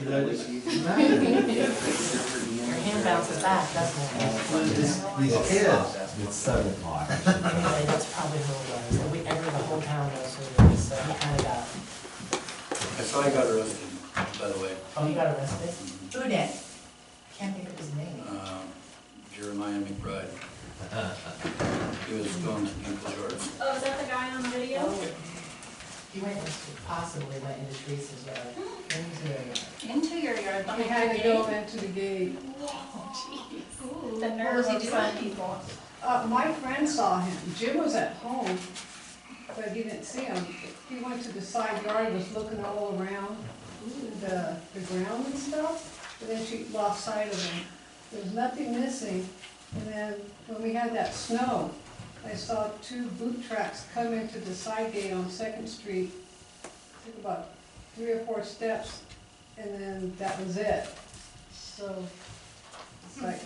Your hand bounces back, doesn't it? These kids, it's 7 o'clock. Anyway, that's probably who it was. The whole town knows who it is, so he kind of got. I saw he got arrested, by the way. Oh, he got arrested? Who did? I can't think of his name. Jeremiah McBride. He was going to Newport Shores. Oh, is that the guy on the video? Oh. He possibly went into Teresa's yard. Into their yard. Into your yard, We had to go into the gate. Jeez. The nerves of some people. My friend saw him. Jim was at home, but he didn't see him. He went to the side yard, was looking all around the ground and stuff, but then she lost sight of him. There was nothing missing. And then when we had that snow, I saw 2 boot tracks come into the side gate on 2nd Street. Took about 3 or 4 steps, and then that was it. So it's like,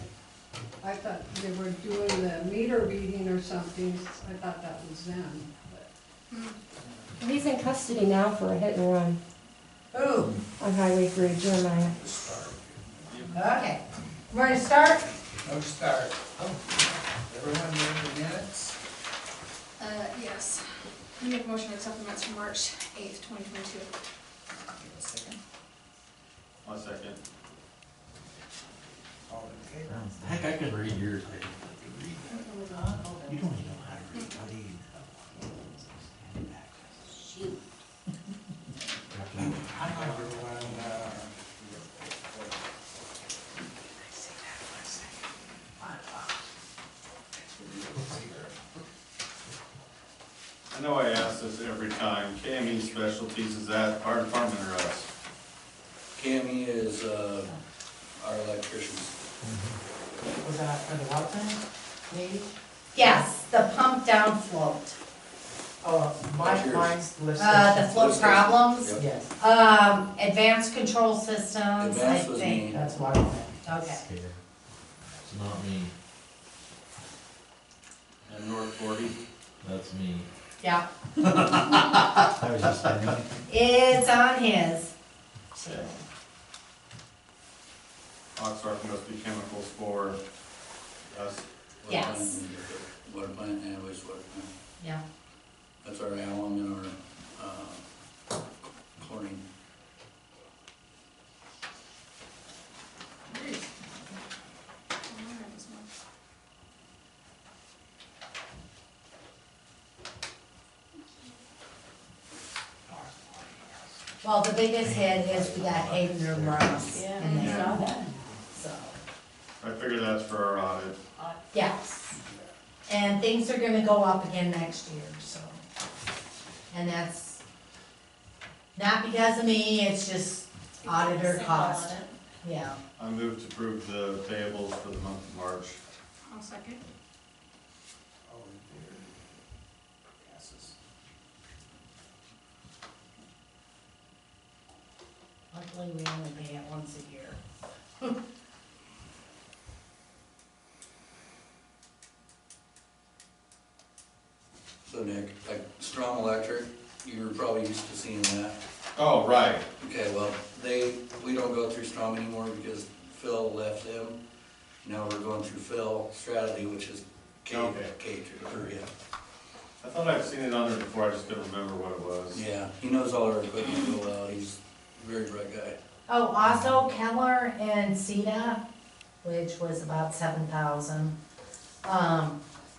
I thought they were doing the meter reading or something. I thought that was them. But He's in custody now for a hit and run Who? on Highway 3, Jeremiah. Okay. We're gonna start? No start. Everyone read the minutes? Yes. I make a motion to accept the minutes from March 8th, 2022. Give a second. I'll second. All in favor? Heck, I can read yours. I can read that. You don't even know how to read. How do you know? Stand back. Shoot. Everyone, I know I ask this every time. KME Specialties, is that our department or us? KME is our electricians. Was that for the water plant, maybe? Yes, the pump down float. Oh, That's yours. mine's listed. The float problems. Yep. Yes, Advanced control systems, I Advanced was think. me. that's water plant. Okay. It's not me, And North 40? that's me. Yeah, I was just saying. it's on his. Okay. Oxford must be chemicals for us. Yes. Water plant and wastewater plant. Yeah. That's our alum and our chlorine. Well, the biggest hit is we got Hayden and Ross Yeah. in there, Yeah. so, I figure that's for our audit. yes. And things are gonna go up again next year, so. And that's not because of me, it's just auditor cost, yeah. I move to approve the payables for the month of March. I'll second. All in favor? Passes. Luckily, we only pay it once a year. So Nick, like Strong Electric, you're probably used to seeing that. Oh, right. Okay, well, we don't go through Strong anymore because Phil left them. Now we're going through Phil Strategy, which is Okay. yeah. I thought I'd seen it on there before, I just couldn't remember what it was. Yeah, he knows all our equipment real well. He's a very bright guy. Oh, also Keller and CETA, which was about 7,000.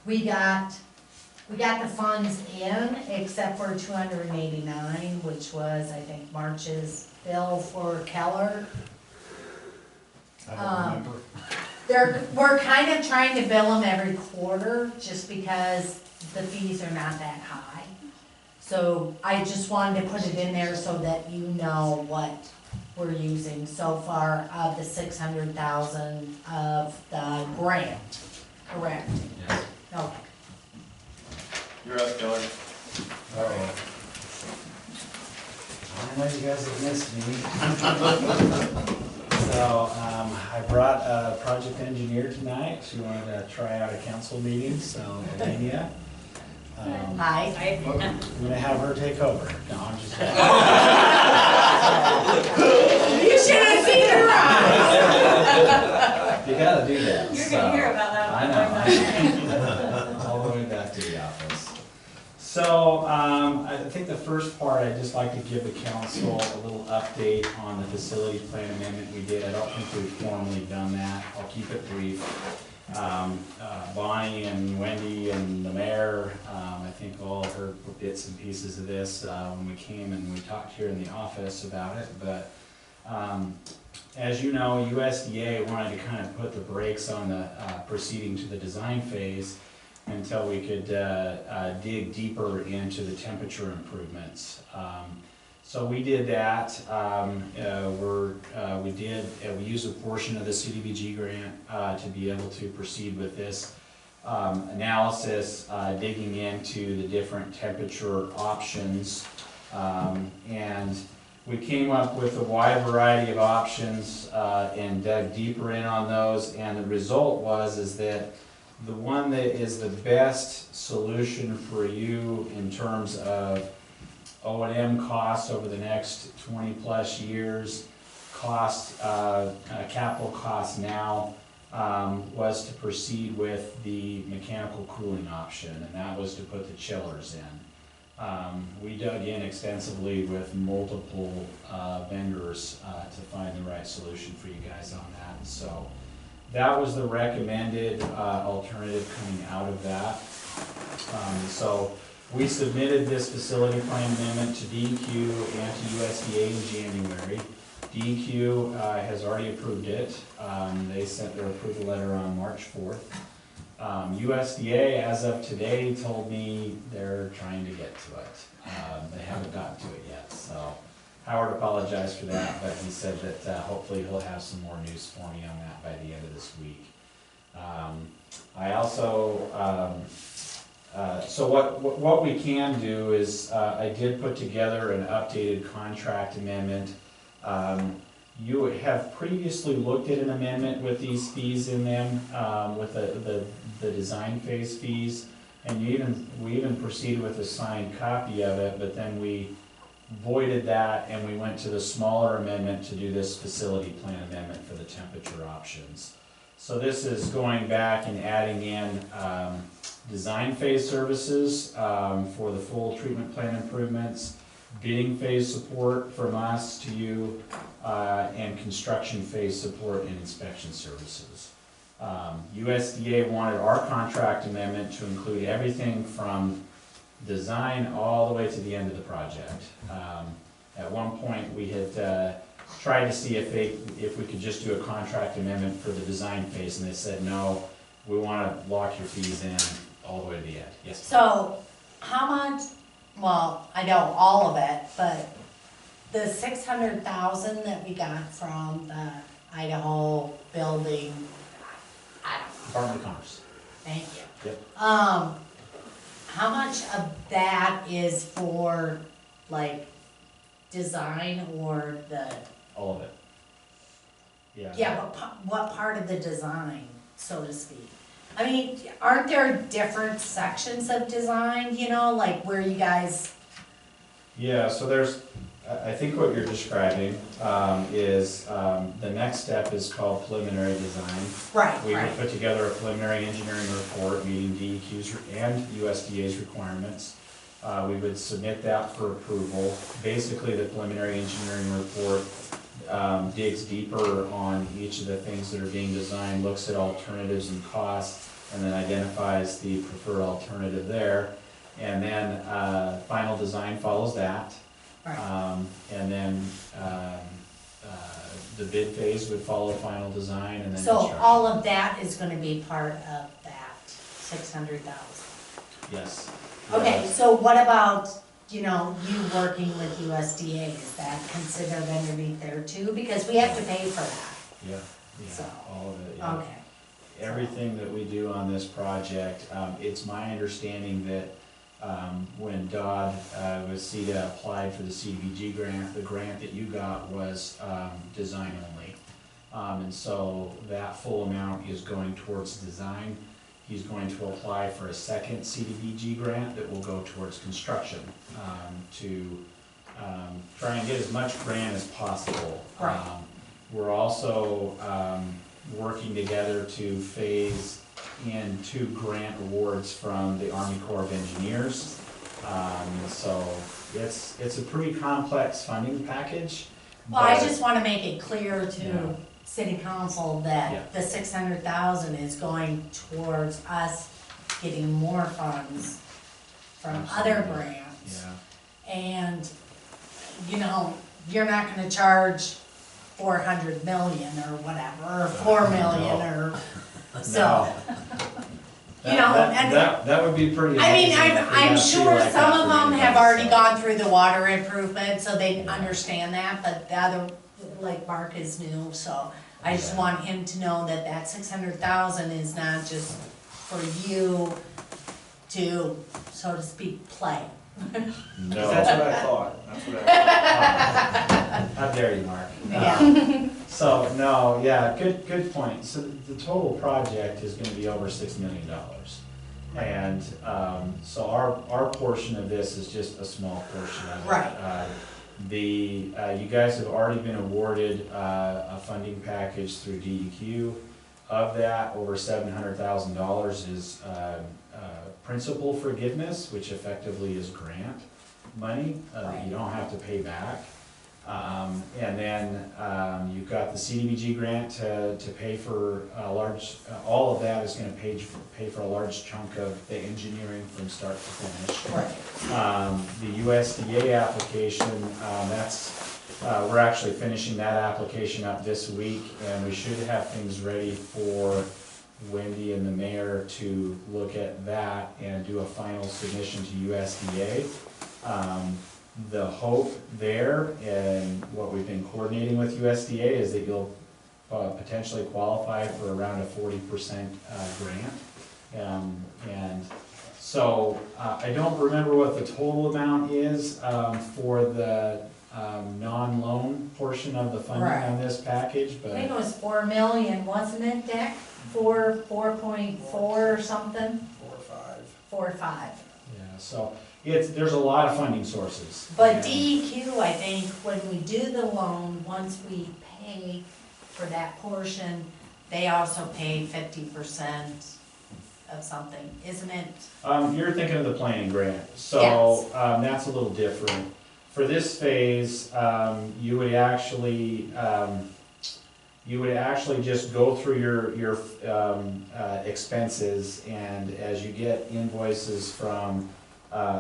We got the funds in, except for 289, which was, I think, March's bill for Keller. I don't remember. We're kind of trying to bill them every quarter, just because the fees are not that high. So I just wanted to put it in there so that you know what we're using so far of the 600,000 of the grant, correct? Yes. Okay. You're up, Keller. Oh. I know you guys have missed me. So, I brought a project engineer tonight. She wanted to try out a council meeting, so Elenia. Hi. I'm gonna have her take over. No, I'm just kidding. You should have gotta do that. You're gonna hear about that. I know. All the way back to the office. So, I think the first part, I'd just like to give the council a little update on the facility plan amendment we did. I don't think we've formally done that. I'll keep it brief. Bonnie and Wendy and the mayor, I think all heard bits and pieces of this when we came and we talked here in the office about it. But as you know, USDA wanted to kind of put the brakes on the proceeding to the design phase until we could dig deeper into the temperature improvements. So we did that. We used a portion of the CDBG grant to be able to proceed with this analysis, digging into the different temperature options. And we came up with a wide variety of options and dug deeper in on those. And the result is that the one that is the best solution for you in terms of O&M costs over the next 20+ years, capital costs now, was to proceed with the mechanical cooling option, and that was to put the chillers in. We dug in extensively with multiple vendors to find the right solution for you guys on that. So that was the recommended alternative coming out of that. So we submitted this facility plan amendment to DEQ and to USDA in January. DEQ has already approved it. They sent their approval letter on March 4th. USDA, as of today, told me they're trying to get to it. They haven't gotten to it yet, so Howard apologized for that, but he said that hopefully he'll have some more news for me on that by the end of this week. I also, so what we can do is, I did put together an updated contract amendment. You have previously looked at an amendment with these fees in them, with the design phase fees, and we even proceeded with a signed copy of it, but then we voided that and we went to the smaller amendment to do this facility plan amendment for the temperature options. So this is going back and adding in design phase services for the full treatment plan improvements, bidding phase support from us to you, and construction phase support and inspection services. USDA wanted our contract amendment to include everything from design all the way to the end of the project. At one point, we had tried to see if we could just do a contract amendment for the design phase, and they said, no, we want to lock your fees in all the way to the end. Yes? So, how much, well, I know all of it, but the 600,000 that we got from the Idaho building, I don't know. Department of Commerce. Thank you. Yep. How much of that is for, like, design or the? All of it. Yeah. Yeah, but what part of the design, so to speak? I mean, aren't there different sections of design, you know, like where you guys? Yeah, so there's, I think what you're describing is the next step is called preliminary design. Right, We would right. put together a preliminary engineering report meeting DEQ's and USDA's requirements. We would submit that for approval. Basically, the preliminary engineering report digs deeper on each of the things that are being designed, looks at alternatives and costs, and then identifies the preferred alternative there. And then final design follows that. Right. And then the bid phase would follow final design and then So construction. all of that is gonna be part of that 600,000? Yes. Okay, Yes. so what about, you know, you working with USDA, is that considered underneath there too? Because we have to pay for that. Yeah, So, all of it, yeah. Okay. Everything that we do on this project, it's my understanding that when Dodd with CETA applied for the CDBG grant, the grant that you got was design only. And so that full amount is going towards design. He's going to apply for a second CDBG grant that will go towards construction to try and get as much grant as possible. Right. We're also working together to phase in 2 grant awards from the Army Corps of Engineers. So it's a pretty complex funding package. Well, I but- just wanna make it clear Yeah. to city council Yeah. that the 600,000 is going towards us getting more funds from other Absolutely. grants. Yeah. And, you know, you're not gonna charge 400 million or whatever, or 4 million or, so. You know, and- That would be pretty I mean, amazing if we I'm had a fee sure like some that of for them have anybody, already so. gone through the water improvement, so they Yeah. understand that, but the other, like Mark is new, so I just Yeah. want him to know that that 600,000 is not just for you to, so to speak, play. No. That's what I thought, that's what I thought. How dare you, Mark? Yeah. So, no, yeah, good point. So the total project is gonna be over $6 million. And, so our portion of this is just a small portion of it. Right. You guys have already been awarded, a funding package through DEQ. Of that, over $700,000 is, principal forgiveness, which effectively is grant money, that you don't have to pay back. And then, you've got the CDBG grant to pay for a large, all of that is gonna pay for a large chunk of the engineering from start to finish. Right. The USDA application, we're actually finishing that application up this week, and we should have things ready for Wendy and the mayor to look at that and do a final submission to USDA. The hope there, and what we've been coordinating with USDA, is that you'll potentially qualify for around a 40% grant. And so, I don't remember what the total amount is for the non-loan portion of the funding Right. on this package, I but. think it was 4 million, wasn't it, Dick? 4.4 or something? 4 or 5. 4 or 5. Yeah, so there's a lot of funding sources. But And- DEQ, I think, when we do the loan, once we pay for that portion, they also pay 50% of something, isn't it? You're thinking of the planning grant, so, Yes. that's a little different. For this phase, you would actually just go through your expenses, and as you get invoices from,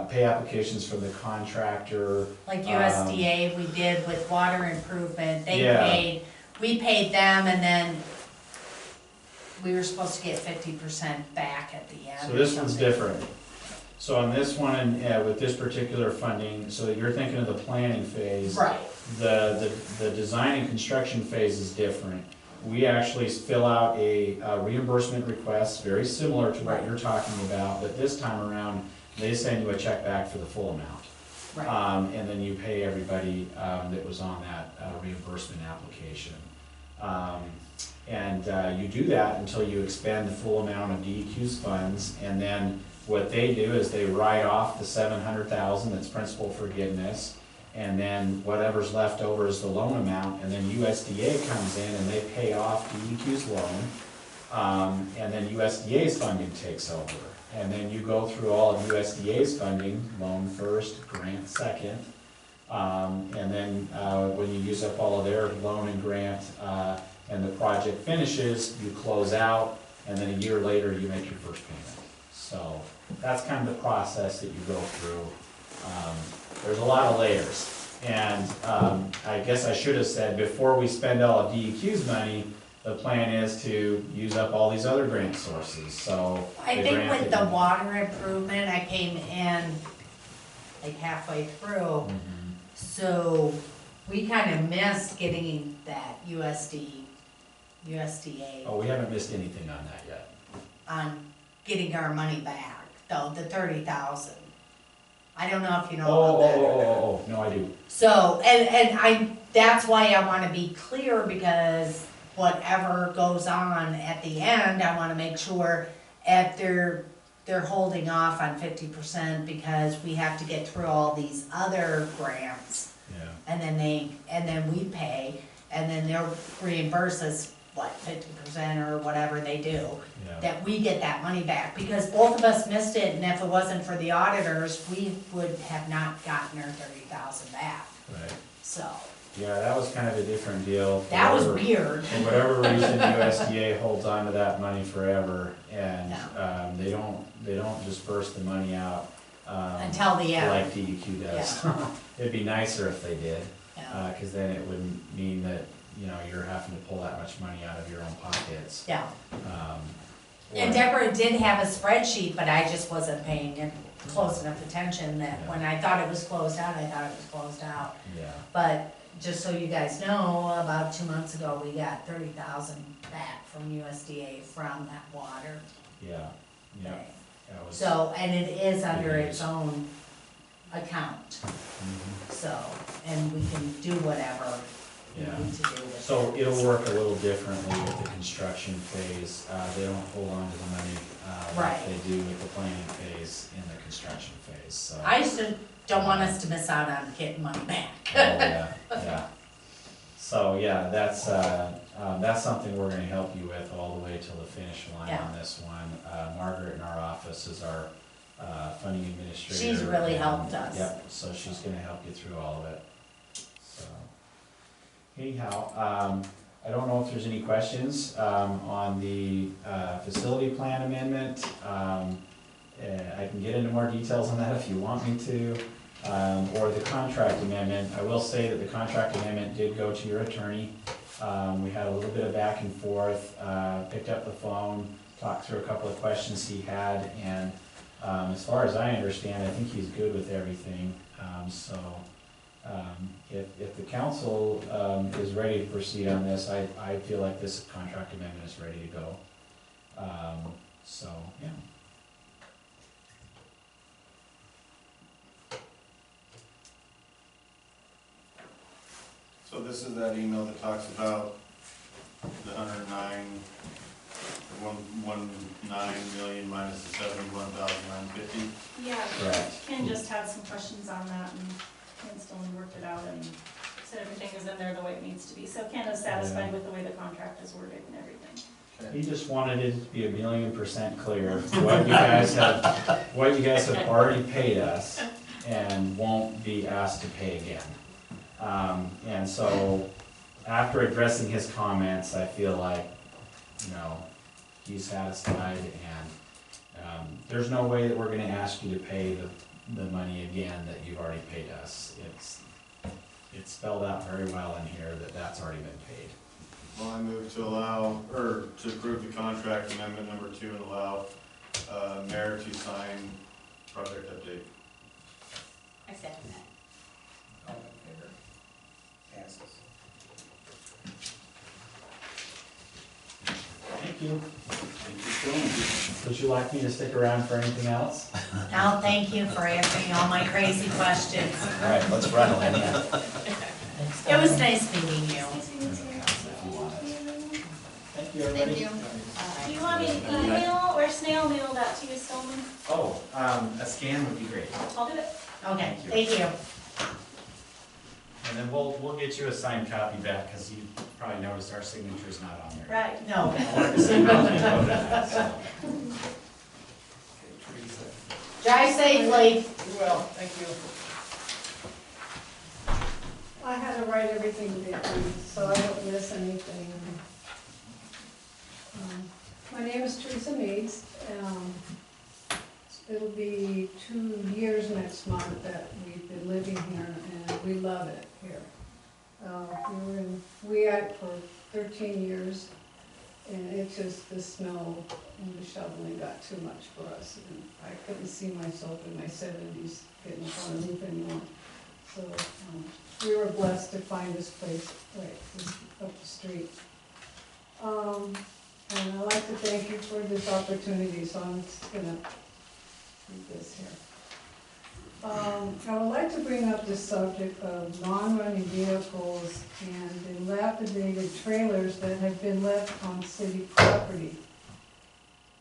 pay applications from the contractor. Like USDA, we did with water improvement, they Yeah. paid, we paid them, and then we were supposed to get 50% back at the end. So or this one's something. different. So on this one, with this particular funding, so you're thinking of the planning phase. Right, The design and construction phase is different. We actually fill out a reimbursement request, very similar to what Right. you're talking about, but this time around, they send you a check back for the full amount. right. And then you pay everybody that was on that reimbursement application. And you do that until you expend the full amount of DEQ's funds, and then what they do is they write off the $700,000 that's principal forgiveness, and then whatever's left over is the loan amount, and then USDA comes in and they pay off DEQ's loan, and then USDA's funding takes over. And then you go through all of USDA's funding, loan first, grant second, and then when you use up all of their loan and grant, and the project finishes, you close out, and then a year later, you make your first payment. So that's kind of the process that you go through. There's a lot of layers. And I guess I should have said, before we spend all of DEQ's money, the plan is to use up all these other grant sources, so. I the think grant with that the you- water improvement, I came in like halfway through, Mhm. so we kinda missed getting that USDA Oh, we haven't missed anything on that yet. on getting our money back, though, the 30,000. I don't know if you know Oh, about that. no, I do. So, that's why I wanna be clear, because whatever goes on at the end, I wanna make sure they're holding off on 50% because we have to get through all these other grants, Yeah. and then we pay, and then they'll reimburse us what, 50% or whatever they do, Yeah. that we get that money back, because both of us missed it, and if it wasn't for the auditors, we would have not gotten our 30,000 back, Right. so, Yeah, that was kind of a different deal. that was Whatever- weird. For whatever reason, USDA holds on to that money forever, and, Yeah. they don't disperse the money out, Until the end. like DEQ does. It'd be nicer if they did, Yeah. cause then it wouldn't mean that, you know, you're having to pull that much money out of your own pockets. Yeah, Um, and or- Deborah did have a spreadsheet, but I just wasn't paying it close enough attention that when I thought it was closed out, I thought it was closed out. Yeah, But just so you guys know, about 2 months ago, we got 30,000 back from USDA from that water yeah, yeah, thing. that was. So, and it is under Good its news. own account, Mhm. so, and we can do whatever we Yeah. need to do with it. So it'll work a little differently with the construction phase. They don't hold on to the money, Right. like they do with the planning phase in the construction phase, so. I just don't want us to miss out on getting money back. Oh, yeah, yeah. So, yeah, that's something we're gonna help you with all the way till the finish line Yeah. on this one. Margaret in our office is our, funding administrator. She's really and- helped us. Yep, so she's gonna help you through all of it, so. Anyhow, I don't know if there's any questions, on the, facility plan amendment. I can get into more details on that if you want me to, or the contract amendment. I will say that the contract amendment did go to your attorney. We had a little bit of back and forth, picked up the phone, talked through a couple of questions he had, and, as far as I understand, I think he's good with everything. If the council, is ready to proceed on this, I feel like this contract amendment is ready to go. So, yeah. So this is that email that talks about the 109 million minus the 71,950. Yeah, Correct. Ken just had some questions on that, and Ken Stillman worked it out and said everything is in there the way it needs to be. So Ken is satisfied with the way the contract is worded and everything. He just wanted it to be 1,000,000% clear what you guys have already paid us and won't be asked to pay again. And so, after addressing his comments, I feel like, you know, he's satisfied, and, there's no way that we're gonna ask you to pay the money again that you've already paid us. It's spelled out very well in here that that's already been paid. Well, I move to to approve the contract amendment number 2 and allow, mayor to sign project update. I said that. All in favor? Passes. Thank you. Thank you, Stillman. Would you like me to stick around for anything else? No, thank you for answering all my crazy questions. All right, let's run, Elena. It was nice meeting you. Thank you, everybody. Thank you. Do you want me to email or snail mail that to you, Stillman? Oh, a scan would be great. I'll do it. Okay, thank you. And then we'll get you a signed copy back, because you probably noticed our signature's not on there. Right. No. I wanted to see how we voted on it, so. Okay, Teresa. Drive safely. Well, thank you. I had to write everything down, so I don't miss anything. My name is Theresa Meads. It'll be 2 years next month that we've been living here, and we love it here. We were in Juliaetta for 13 years, and it just, the snow and the shoveling got too much for us, and I couldn't see myself in my 70s getting up on a roof anymore. So we were blessed to find this place right just up the street. And I'd like to thank you for this opportunity, so I'm just gonna read this here. I would like to bring up the subject of non-running vehicles and dilapidated trailers that have been left on city property.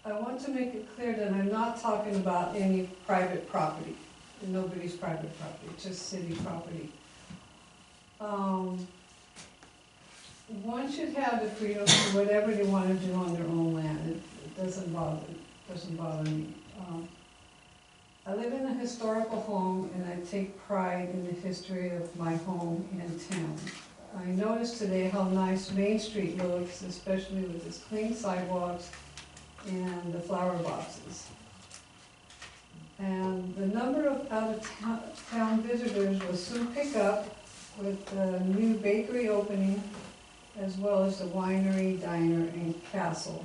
I want to make it clear that I'm not talking about any private property, nobody's private property, just city property. one should have the freedom to do whatever they wanna do on their own land. It doesn't bother me. I live in a historical home and I take pride in the history of my home and town. I noticed today how nice Main Street looks, especially with its clean sidewalks and the flower boxes. And the number of out-of-town visitors will soon pick up with the new bakery opening, as well as the winery, diner, and castle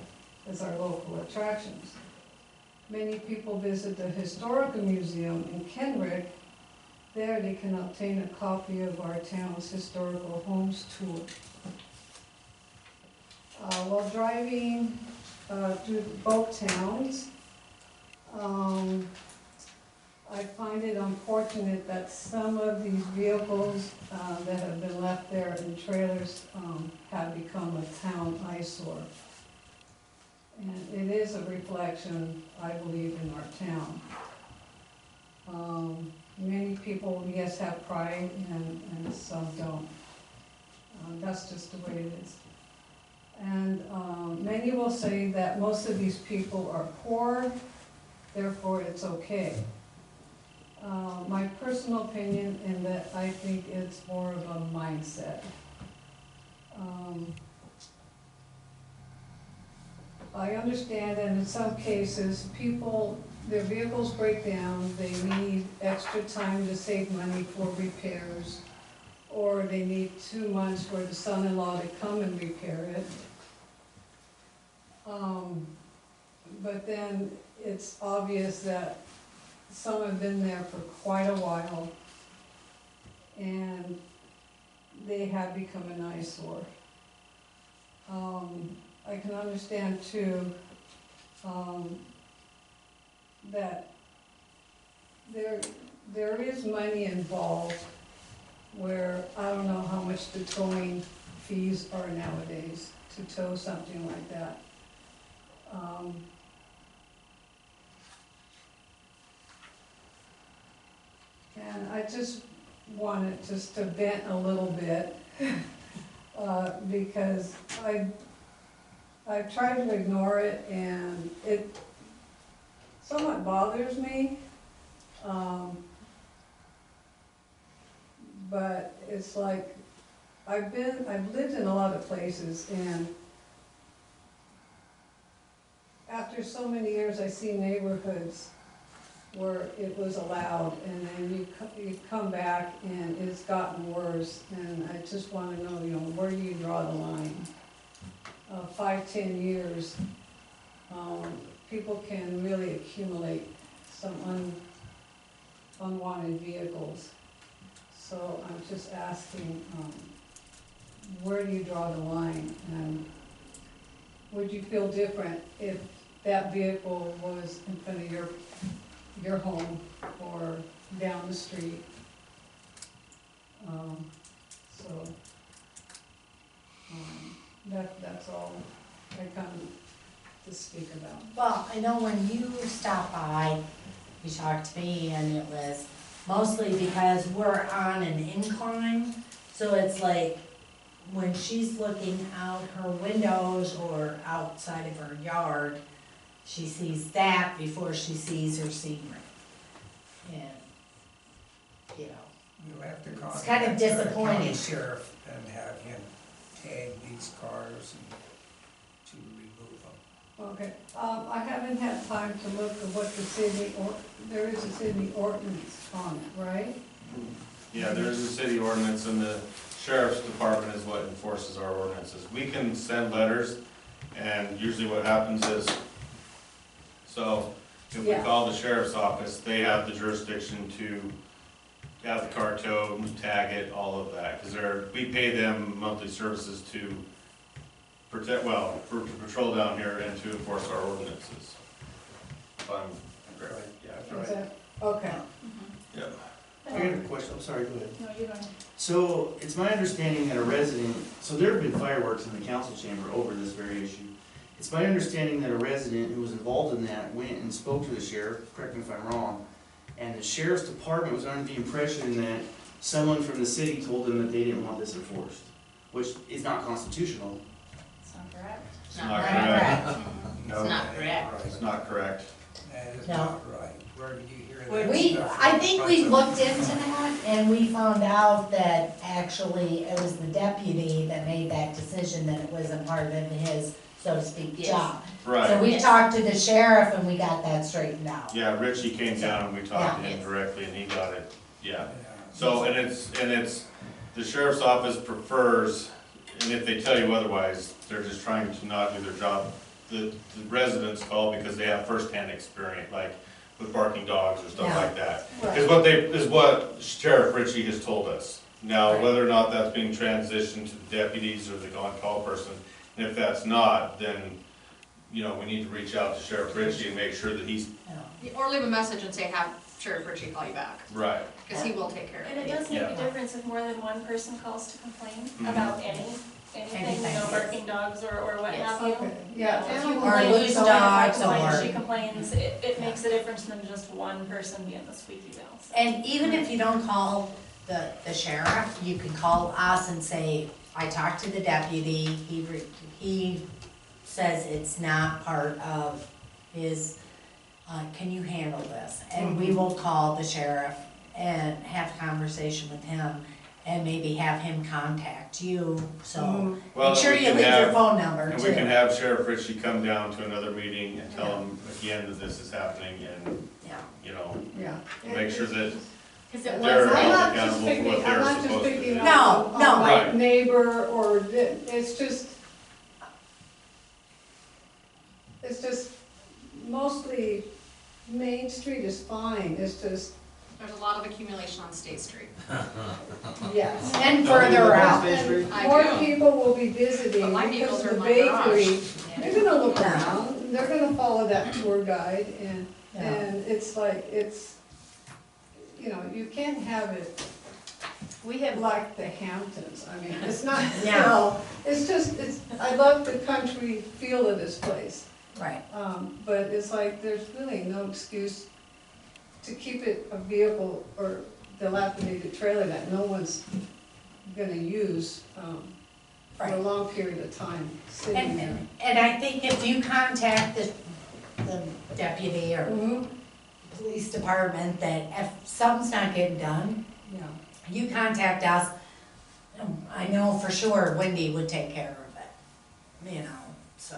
as our local attractions. Many people visit the Historical Museum in Kenrick. There they can obtain a copy of our town's historical homes tour. While driving through both towns, I find it unfortunate that some of these vehicles that have been left there in trailers have become a town eyesore. And it is a reflection, I believe, in our town. Many people, yes, have pride and some don't. That's just the way it is. And many will say that most of these people are poor, therefore it's okay. My personal opinion in that I think it's more of a mindset. I understand that in some cases, people, their vehicles break down, they need extra time to save money for repairs, or they need 2 months for the son-in-law to come and repair it. But then it's obvious that some have been there for quite a while, and they have become an eyesore. I can understand too, that there is money involved where I don't know how much the towing fees are nowadays to tow something like that. And I just wanted just to vent a little bit because I've tried to ignore it and it somewhat bothers me. But it's like, I've lived in a lot of places, and after so many years I see neighborhoods where it was allowed, and then you come back and it's gotten worse, and I just want to know, where do you draw the line? 5-10 years, people can really accumulate some unwanted vehicles. So I'm just asking, where do you draw the line? And would you feel different if that vehicle was in front of your home or down the street? That's all I come to speak about. Well, I know when you stopped by, you talked to me, and it was mostly because we're on an incline, so it's like when she's looking out her windows or outside of her yard, she sees that before she sees her scenery. And, You'll have to it's contact kind of the disappointing. county sheriff and have him tag these cars and to remove them. Okay, I haven't had time to look at what the city, there is a city ordinance on it, right? Yeah, there's a city ordinance, and the sheriff's department is what enforces our ordinances. We can send letters, and usually what happens is, so if we call the sheriff's office, they have the jurisdiction to have the car towed, tag it, all of that, because we pay them monthly services to protect, to patrol down here and to enforce our ordinances. If I'm correct. Yeah, that's Is right. that, okay. Yeah. I got a question, I'm sorry, go ahead. No, you don't. So, it's my understanding that a resident, so there have been fireworks in the council chamber over this very issue. It's my understanding that a resident who was involved in that went and spoke to the sheriff, correct me if I'm wrong, and the sheriff's department was under the impression that someone from the city told them that they didn't want this enforced. which is not constitutional. It's not correct. It's not correct. No, It's not that ain't correct. right. It's not correct. That is No. not right. Where did you hear that? We, stuff I from? think we looked into that, and we found out that actually it was the deputy that made that decision, that it wasn't part of his, so to speak, Yes. job. So Right, we talked to the sheriff and we got that straightened out. yeah, Richie came down and we talked to Yeah. him directly and he got it, yeah. Yeah. So, and it's, the sheriff's office prefers, and if they tell you otherwise, they're just trying to not do their job. The residents call because they have firsthand experience, like with barking dogs or stuff Yeah. like that. Right. Is what Sheriff Richie has told us. Now, Right. whether or not that's being transitioned to the deputies or the on-call person, and if that's not, then, you know, we need to reach out to Sheriff Richie and make sure that he's, Or leave a message and say, have Sheriff Richie call you back, right. because he will take care of And it it. does make Yeah. a difference if more than one person calls to complain Mhm. about anything, you know, barking dogs or what Yes. have you. Okay, yeah. If you animal Or complain, loose someone dogs complains, or- she complains, it makes a difference than just one person being the squeaky wheel. So. And even if you don't call the sheriff, you can call us and say, I talked to the deputy, he says it's not part of his, can you handle this? And we will call the sheriff and have a conversation with him and maybe have him contact you, so Well, make sure we you can leave your have- phone number And too. we can have Sheriff Richie come down to another meeting and tell him again that this is happening and, Yeah. you know, Yeah. make sure that Cause it they're was, I'm not accountable just for what picking, I'm they're not just supposed to picking do. on, No, no. on my Right. neighbor or, it's just mostly Main Street is fine, it's just, There's a lot of accumulation on State Street. yes. And further out. And I more do. people will be visiting But my because vehicles of are the in my garage. bakery. They're gonna look Yeah. around, they're gonna follow that tour guide and, Yeah. and it's like, it's, you know, you can't have it we have, like the Hamptons, I mean, it's not, you Yeah. know, it's just, I love the country feel of this place. Right, But it's like, there's really no excuse to keep it a vehicle or dilapidated trailer that no one's gonna use, for a right. long period of time sitting there. And I think if you contact the deputy or Mhm. police department, that if something's not getting done, Yeah. you contact us. I know for sure Wendy would take care of it, you know, so.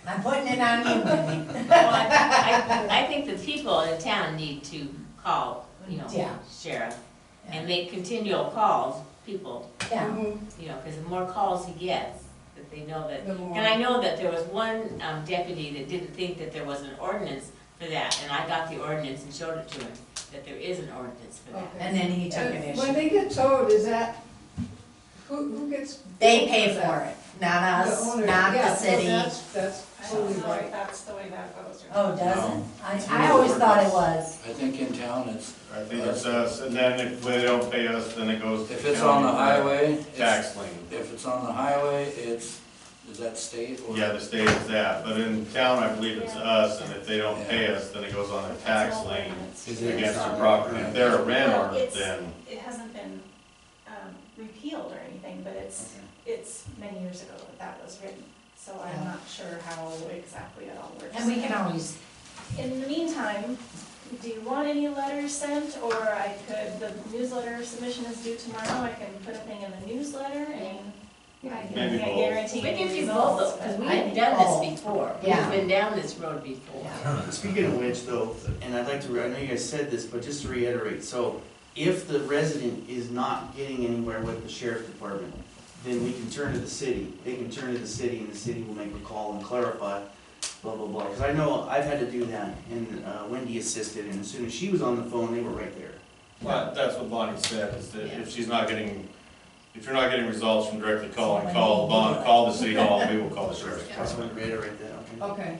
I'm putting it on you, Wendy. well, I think the people in town need to call, you know, Yeah. sheriff, and make continual calls, people, Yeah, Mhm. you know, because the more calls he gets, that they know that. The more- And I know that there was one deputy that didn't think that there was an ordinance for that, and I got the ordinance and showed it to him, that there is an ordinance for that. Okay. and then he took an And when issue. they get towed, is that, who gets? They pay that? for it, not The us, owner. not Yeah, the so city. That's I don't totally know right. if that's the way that goes or. Oh, does it? I always thought it was. I think in town it's, I think it's us, and then if they don't pay us, then it goes to if the it's on the county highway, it's, tax lien. if it's on the highway, it's, is that state or? Yeah, the state is that, but in town, I believe it's us, and if they don't pay us, then it goes on a tax lien Is it against the on- property. If they're a Well, renter, it's- then, It hasn't been repealed or anything, but it's many years ago that was written. So I'm Yeah. not sure how exactly it all works. And we can always, In the meantime, do you want any letters sent, or the newsletter submission is due tomorrow, I can put a thing in the newsletter, and I Maybe can't both. guarantee We any can do results. both, because we but- have done Oh. this before, Yeah. we've been down this road before. yeah, Speaking of which though, and I'd like to, I know you guys said this, but just to reiterate, so if the resident is not getting anywhere with the sheriff department, then we can turn to the city. They can turn to the city and the city will make a call and clarify, blah, blah, blah. Because I know I've had to do that and Wendy assisted and as soon as she was on the phone, they were right there. well, that's what Bonnie said, is that if she's not getting, if you're not getting results from directly calling, call the city hall, and we will call the sheriff's I just department. wanted to reiterate that, okay? Okay,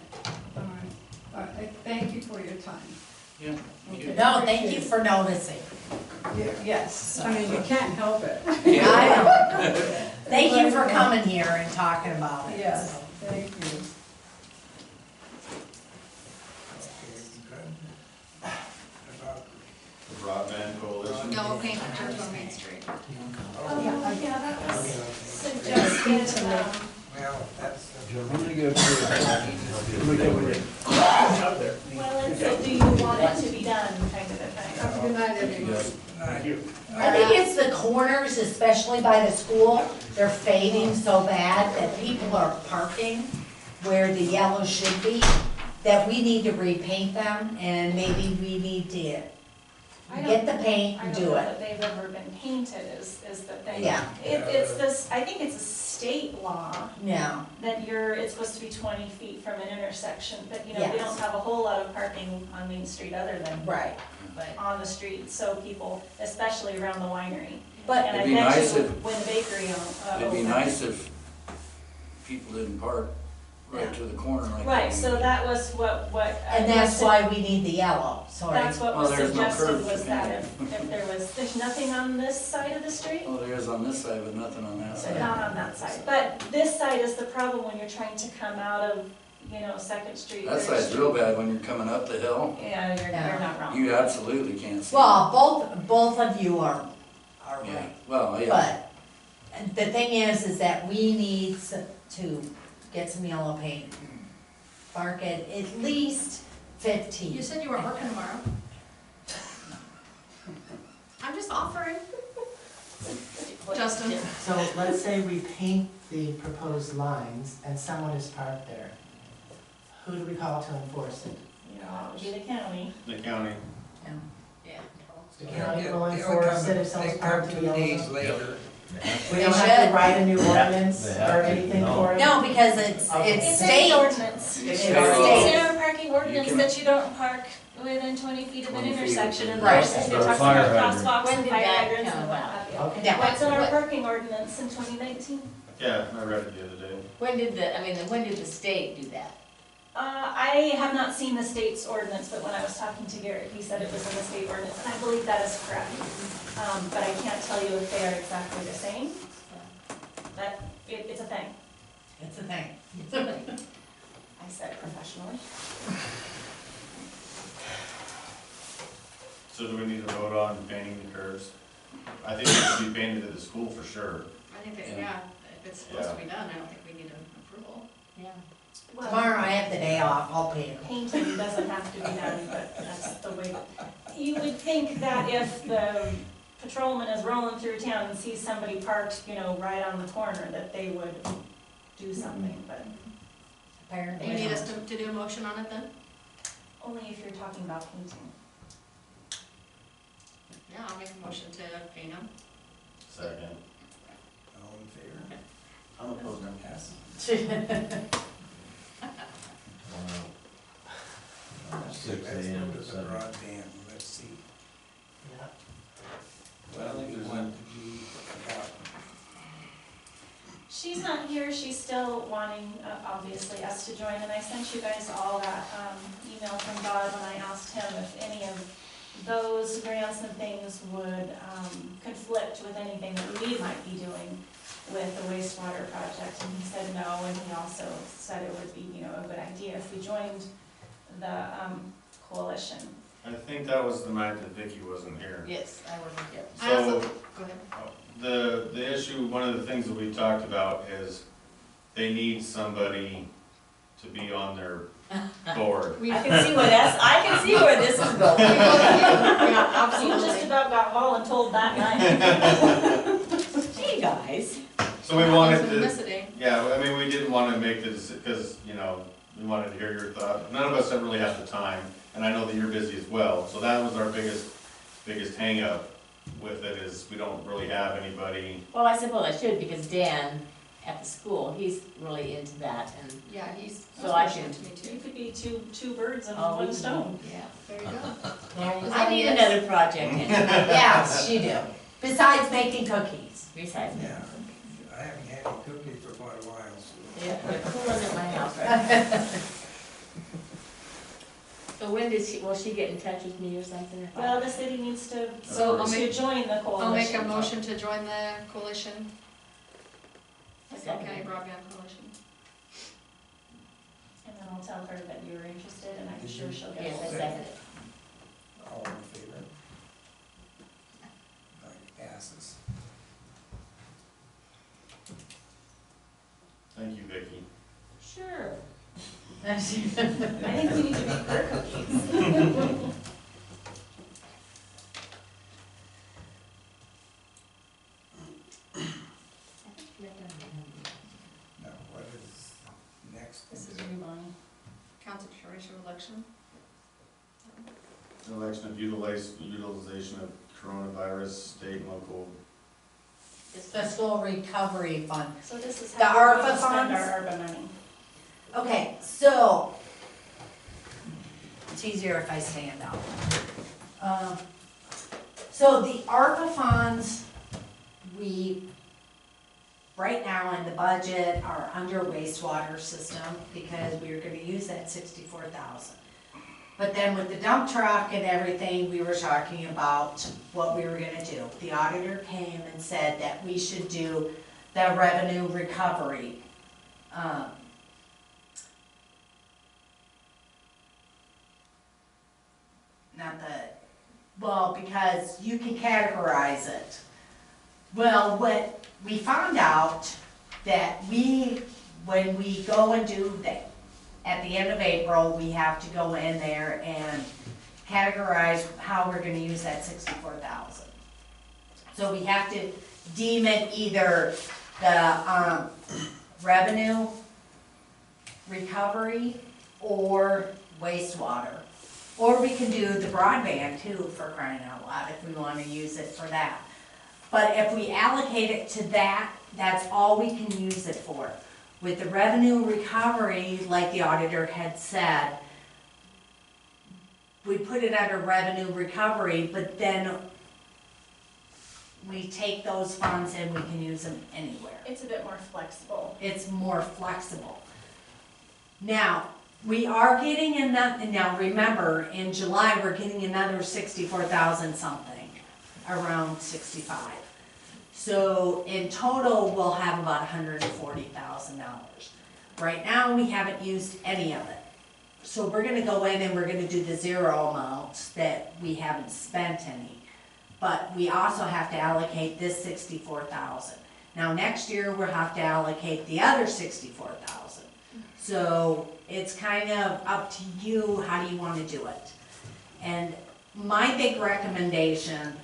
all right, thank you for your time. Yeah. Okay. no, thank you for noticing. Yes, I mean, you can't help it. I know. Thank you for coming here and talking about it. Yes, so. thank you. About The Broadband Coalition. No, paying for on Main Street. Oh, yeah, that was suggest that, Well, that's. well, and so do you want it to be done, kind of a thing? Good night, everyone. I think it's the corners, especially by the school, they're fading so bad that people are parking where the yellow should be, that we need to repaint them, and maybe we need to I don't- get the paint I and don't do know it. that they've ever been painted is the thing. Yeah. It's this, I think it's a state law No, that it's supposed to be 20 feet from an intersection, but we Yes. don't have a whole lot of parking on Main Street other than right, on the street, so people, especially around the winery. but, And I It'd be bet nice you if- when the bakery It'd be opened. nice if people didn't park right to the corner like that. Right, so that was what. and that's why we need the yellow, sorry. That's what Well, was there's no suggested curb was to that it. there's nothing on this side of the street? Oh, there is on this side, but nothing on that side. Not on that side, but this side is the problem when you're trying to come out of, Second Street. That Third side's real bad when you're coming up the hill. Yeah, you're not wrong. You absolutely can't see. Well, both of you are Yeah, right, well, yeah. but the thing is that we need to get some yellow paint. Bark it at least 15. You said you weren't working tomorrow. I'm just offering. Justin? So let's say we paint the proposed lines and someone is parked there. Who do we call to enforce it? That would be the county. The county. Yeah. The county will They'll enforce it if They someone's come parked in 2 the yellow days zone? later. We They don't have should. to write a new ordinance They have or to, anything no. for it? No, because it's Okay. It's in state. the ordinance. It's state. It's in our parking ordinance can- that you don't park within 20 feet of an 20 feet. intersection and Right. there's, it Or talks fire about hydrant. crosswalks When and did fire that hydrants come and what about? have you. Okay. Yeah. What's in our What- parking ordinance in 2019? Yeah, I read it the other day. When did the state do that? I have not seen the state's ordinance, but when I was talking to Garrett, he said it was in the state ordinance, and I believe that is correct. But I can't tell you if they are exactly the same, but it's a thing. It's a thing. I said it professionally. So do we need to vote on painting the curbs? I think it should be painted at the school for sure. I think that, Yeah. if it's supposed to be done, I don't think we need an approval. Yeah. Well, Tomorrow I have the day off, I'll paint it. painting doesn't have to be done, but that's the way. You would think that if the patrolman is rolling through town and sees somebody parked, right on the corner, that they would do something, but Apparently You need not. us to do a motion on it then? only if you're talking about painting. Yeah, I'll make a motion to paint them. Second. All in favor? I'm opposed now. Yes. 6 Let's a.m. go to the 7. broadband, let's see. Yeah. Well, we want to be about, She's not here, she's still wanting, obviously, us to join, and I sent you guys all that email from God when I asked him if any of those grants and things would conflict with anything that we might be doing with the wastewater project, and he said no, and he also said it would be, a good idea if we joined the coalition. I think that was the night that Vicky wasn't here. Yes, I wasn't here. I also, So, go ahead. the issue, one of the things that we talked about is they need somebody to be on their board. We, I can see where this is going. yeah, You absolutely. just about got voluntold that night. Gee, guys. So we wanted to, Simplicity. yeah, I mean, we didn't want to make the decision, because, we wanted to hear your thought. None of us have really had the time, and I know that you're busy as well, so that was our biggest hangup with it, is we don't really have anybody. Well, I suppose I should, because Dan at the school, he's really into that, and Yeah, he's, So I mentioned can- it to me You too. could be two birds in oh, one stone. Yeah. There you go. I need another project, Yes, you do. Besides making cookies. besides yeah, that. I haven't had any cookies for quite a while, so. Yeah, they're cooling at my house right now. So when will she get in touch with me or something? if I- Well, the city needs to, So I'll to make, join the coalition. I'll make a motion to join the coalition, Fiscal Second. County Broadband Coalition. And then I'll tell her that you're interested, and I'm sure she'll get Yes, I it. second it. All in favor? Passes. I think we need to make her cookies. Now, what is next? This is rebuying. Council Teresa election. Election of utilization of coronavirus, state and local. Fiscal recovery fund. So this is The how we're ARPA gonna spend funds? our ARPA money. Okay, so, it's easier if I stand up. So the ARPA funds, right now in the budget are under wastewater system because we were gonna use that 64,000. But then with the dump truck and everything, we were talking about what we were gonna do. The auditor came and said that we should do the revenue recovery. Because you can categorize it. Well, what we found out that when we go and do that, at the end of April, we have to go in there and categorize how we're gonna use that 64,000. So we have to deem it either the, revenue recovery or wastewater. Or we can do the broadband too, for crying out loud, if we wanna use it for that. But if we allocate it to that, that's all we can use it for. With the revenue recovery, like the auditor had said, we put it under revenue recovery, but then we take those funds and we can use them anywhere. It's a bit more flexible. It's more flexible. Now, we are getting another, now remember, in July, we're getting another 64,000 something, around 65. So in total, we'll have about $140,000. Right now, we haven't used any of it. So we're gonna go in and we're gonna do the zero amount that we haven't spent any. But we also have to allocate this 64,000. Now, next year, we'll have to allocate the other 64,000. So it's kind of up to you, how do you wanna do it? And my big recommendation,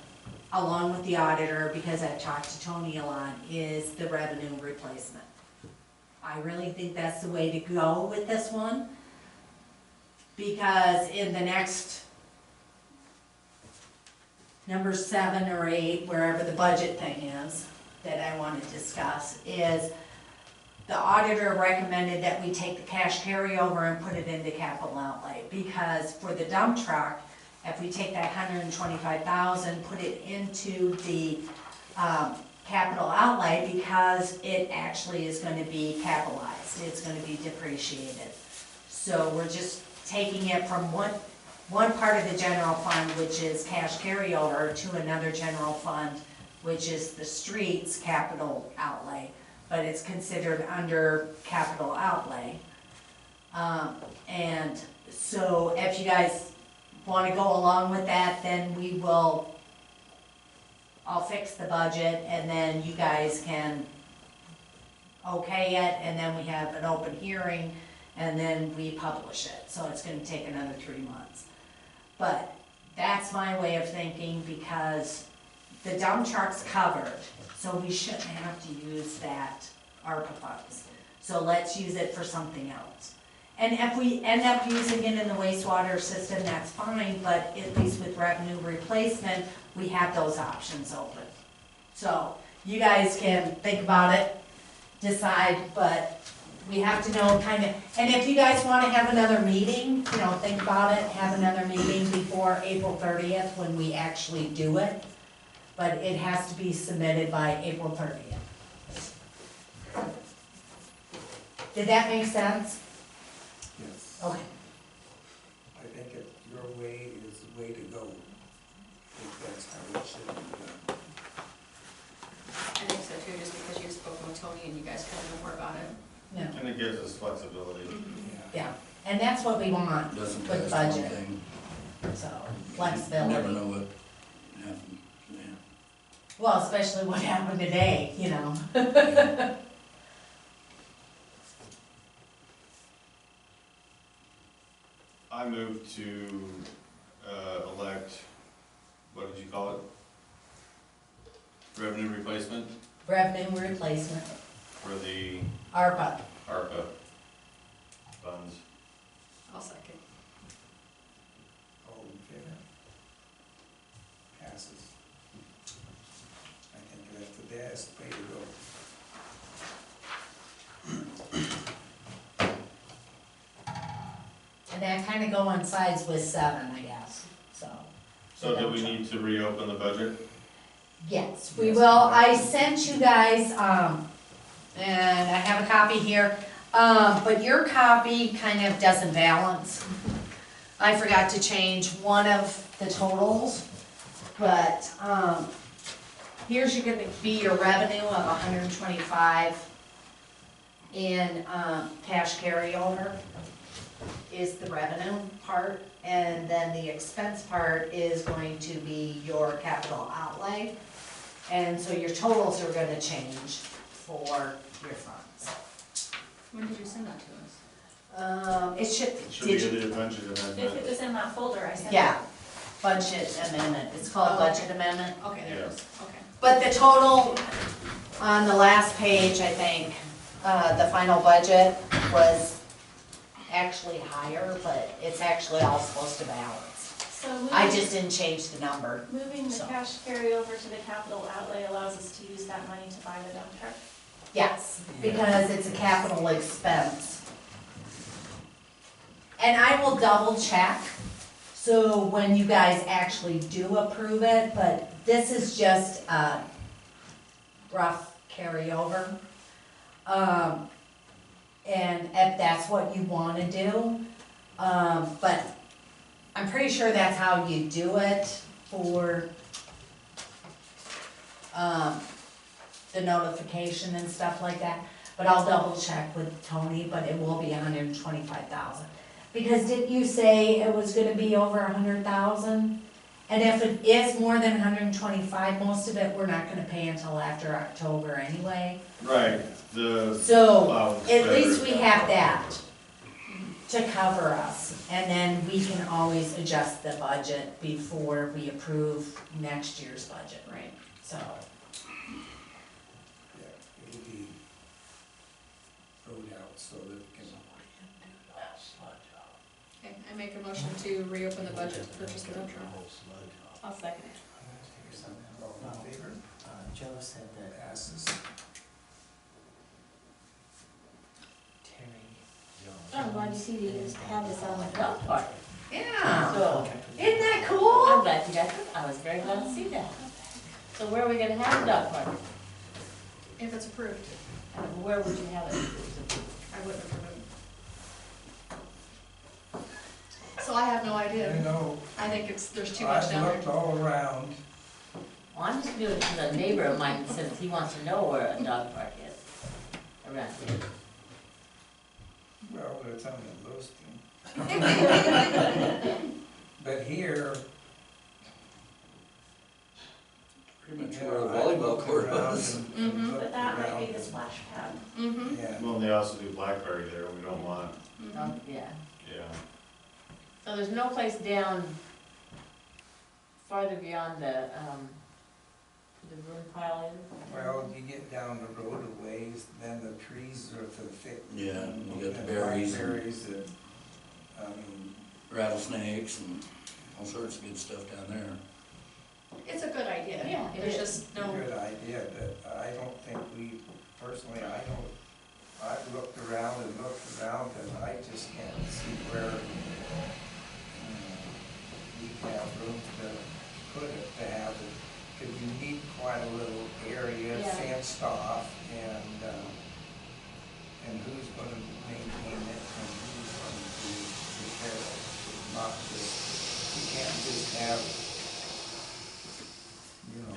along with the auditor, because I've talked to Tony a lot, is the revenue replacement. I really think that's the way to go with this one. Because in the next number 7 or 8, wherever the budget thing is, that I want to discuss, is the auditor recommended that we take the cash carryover and put it into capital outlay. Because for the dump truck, if we take that 125,000, put it into the capital outlay, because it actually is going to be capitalized, it's going to be depreciated. So we're just taking it from one part of the general fund, which is cash carryover, to another general fund, which is the streets capital outlay, but it's considered under capital outlay. And so if you guys want to go along with that, then I'll fix the budget, and then you guys can okay it, and then we have an open hearing, and then we publish it. So it's going to take another 3 months. But that's my way of thinking, because the dump truck's covered, so we shouldn't have to use that ARPA funds. So let's use it for something else. And if we end up using it in the wastewater system, that's fine, but at least with revenue replacement, we have those options open. So you guys can think about it, decide, but we have to know kind of, and if you guys want to have another meeting, think about it, have another meeting before April 30th when we actually do it. But it has to be submitted by April 30th. Did that make sense? Yes. Okay. I think your way is the way to go. I think that's how it should be done. I think so too, just because you've spoken with Tony and you guys kind of know more about it. Yeah. And it gives us flexibility. Yeah, and that's what we want Doesn't with cost one budget, thing. so Never flexibility. know what happened, yeah. Well, especially what happened today, I move to, elect, what did you call it? Revenue replacement Revenue replacement, for the ARPA. ARPA funds. I'll second. All in favor? Passes. I think that's the best way to go. And that kinda coincides with 7, I guess, so. So do we need to reopen the budget? Yes, we will. I sent you guys, and I have a copy here, but your copy kind of doesn't balance. I forgot to change one of the totals, but, here's gonna be your revenue of 125 in, cash carryover is the revenue part, and then the expense part is going to be your capital outlay. And so your totals are gonna change for your funds. When did you send that to us? It should, Should did be you, in the budget If it amendment. was in that folder, I sent it. yeah, budget amendment, it's called Oh, budget amendment. Okay, there it Yeah. is, okay. But the total on the last page, I think, the final budget was actually higher, but it's actually all supposed to balance. So I moving, just didn't change the number. moving the so. cash carryover to the capital outlay allows us to use that money to buy the dump truck. Yes, because it's a capital expense. And I will double check, so when you guys actually do approve it, but this is just a rough carryover. And if that's what you wanna do, but I'm pretty sure that's how you do it for, the notification and stuff like that. But I'll double check with Tony, but it will be 125,000. Because didn't you say it was gonna be over 100,000? And if it is more than 125, most of it we're not gonna pay until after October anyway. Right, the. So, plow at least spreader. we have that to cover us. And then we can always adjust the budget before we approve next year's budget. Right. So, Yeah, it'll be wrote out so that we can. Okay, I make a motion to reopen the budget to purchase the dump truck. I'll second it. All in favor? Joe said that Passes. Terry. I'm glad to see that you have this on the dog park. yeah, So, isn't that cool? I'm glad you got it. I was very glad to see that. So where are we gonna have the dog park? If it's approved, And where would you have it? I wouldn't approve it. So I have no idea. You know, I think there's too much I've down there. looked all around, Well, I'm just doing it because a neighbor of mine says he wants to know where a dog park is around here. well, they're telling me Lewiston. But here, Pretty much yeah, where the I volleyball looked court around was. and Mhm. looked But that might around be the and- splash pad. Mm-hmm. Yeah, Well, they also do Blackberry there, we don't want, Oh, yeah. yeah. So there's no place down farther beyond the ruin pile in? well, you get down the road a ways, then the trees are so thick. Yeah, and you got the and berries. Blackberries that, I mean, Rattlesnakes and all sorts of good stuff down there. It's a good idea. Yeah, it There's is. just no, good idea, but I don't think we, personally, I've looked around and I just can't see where we have room to put it, to have it, because you need quite a little area Yeah. fenced off, and who's gonna maintain it, and who's going to repair it, not just, you can't just have, you know,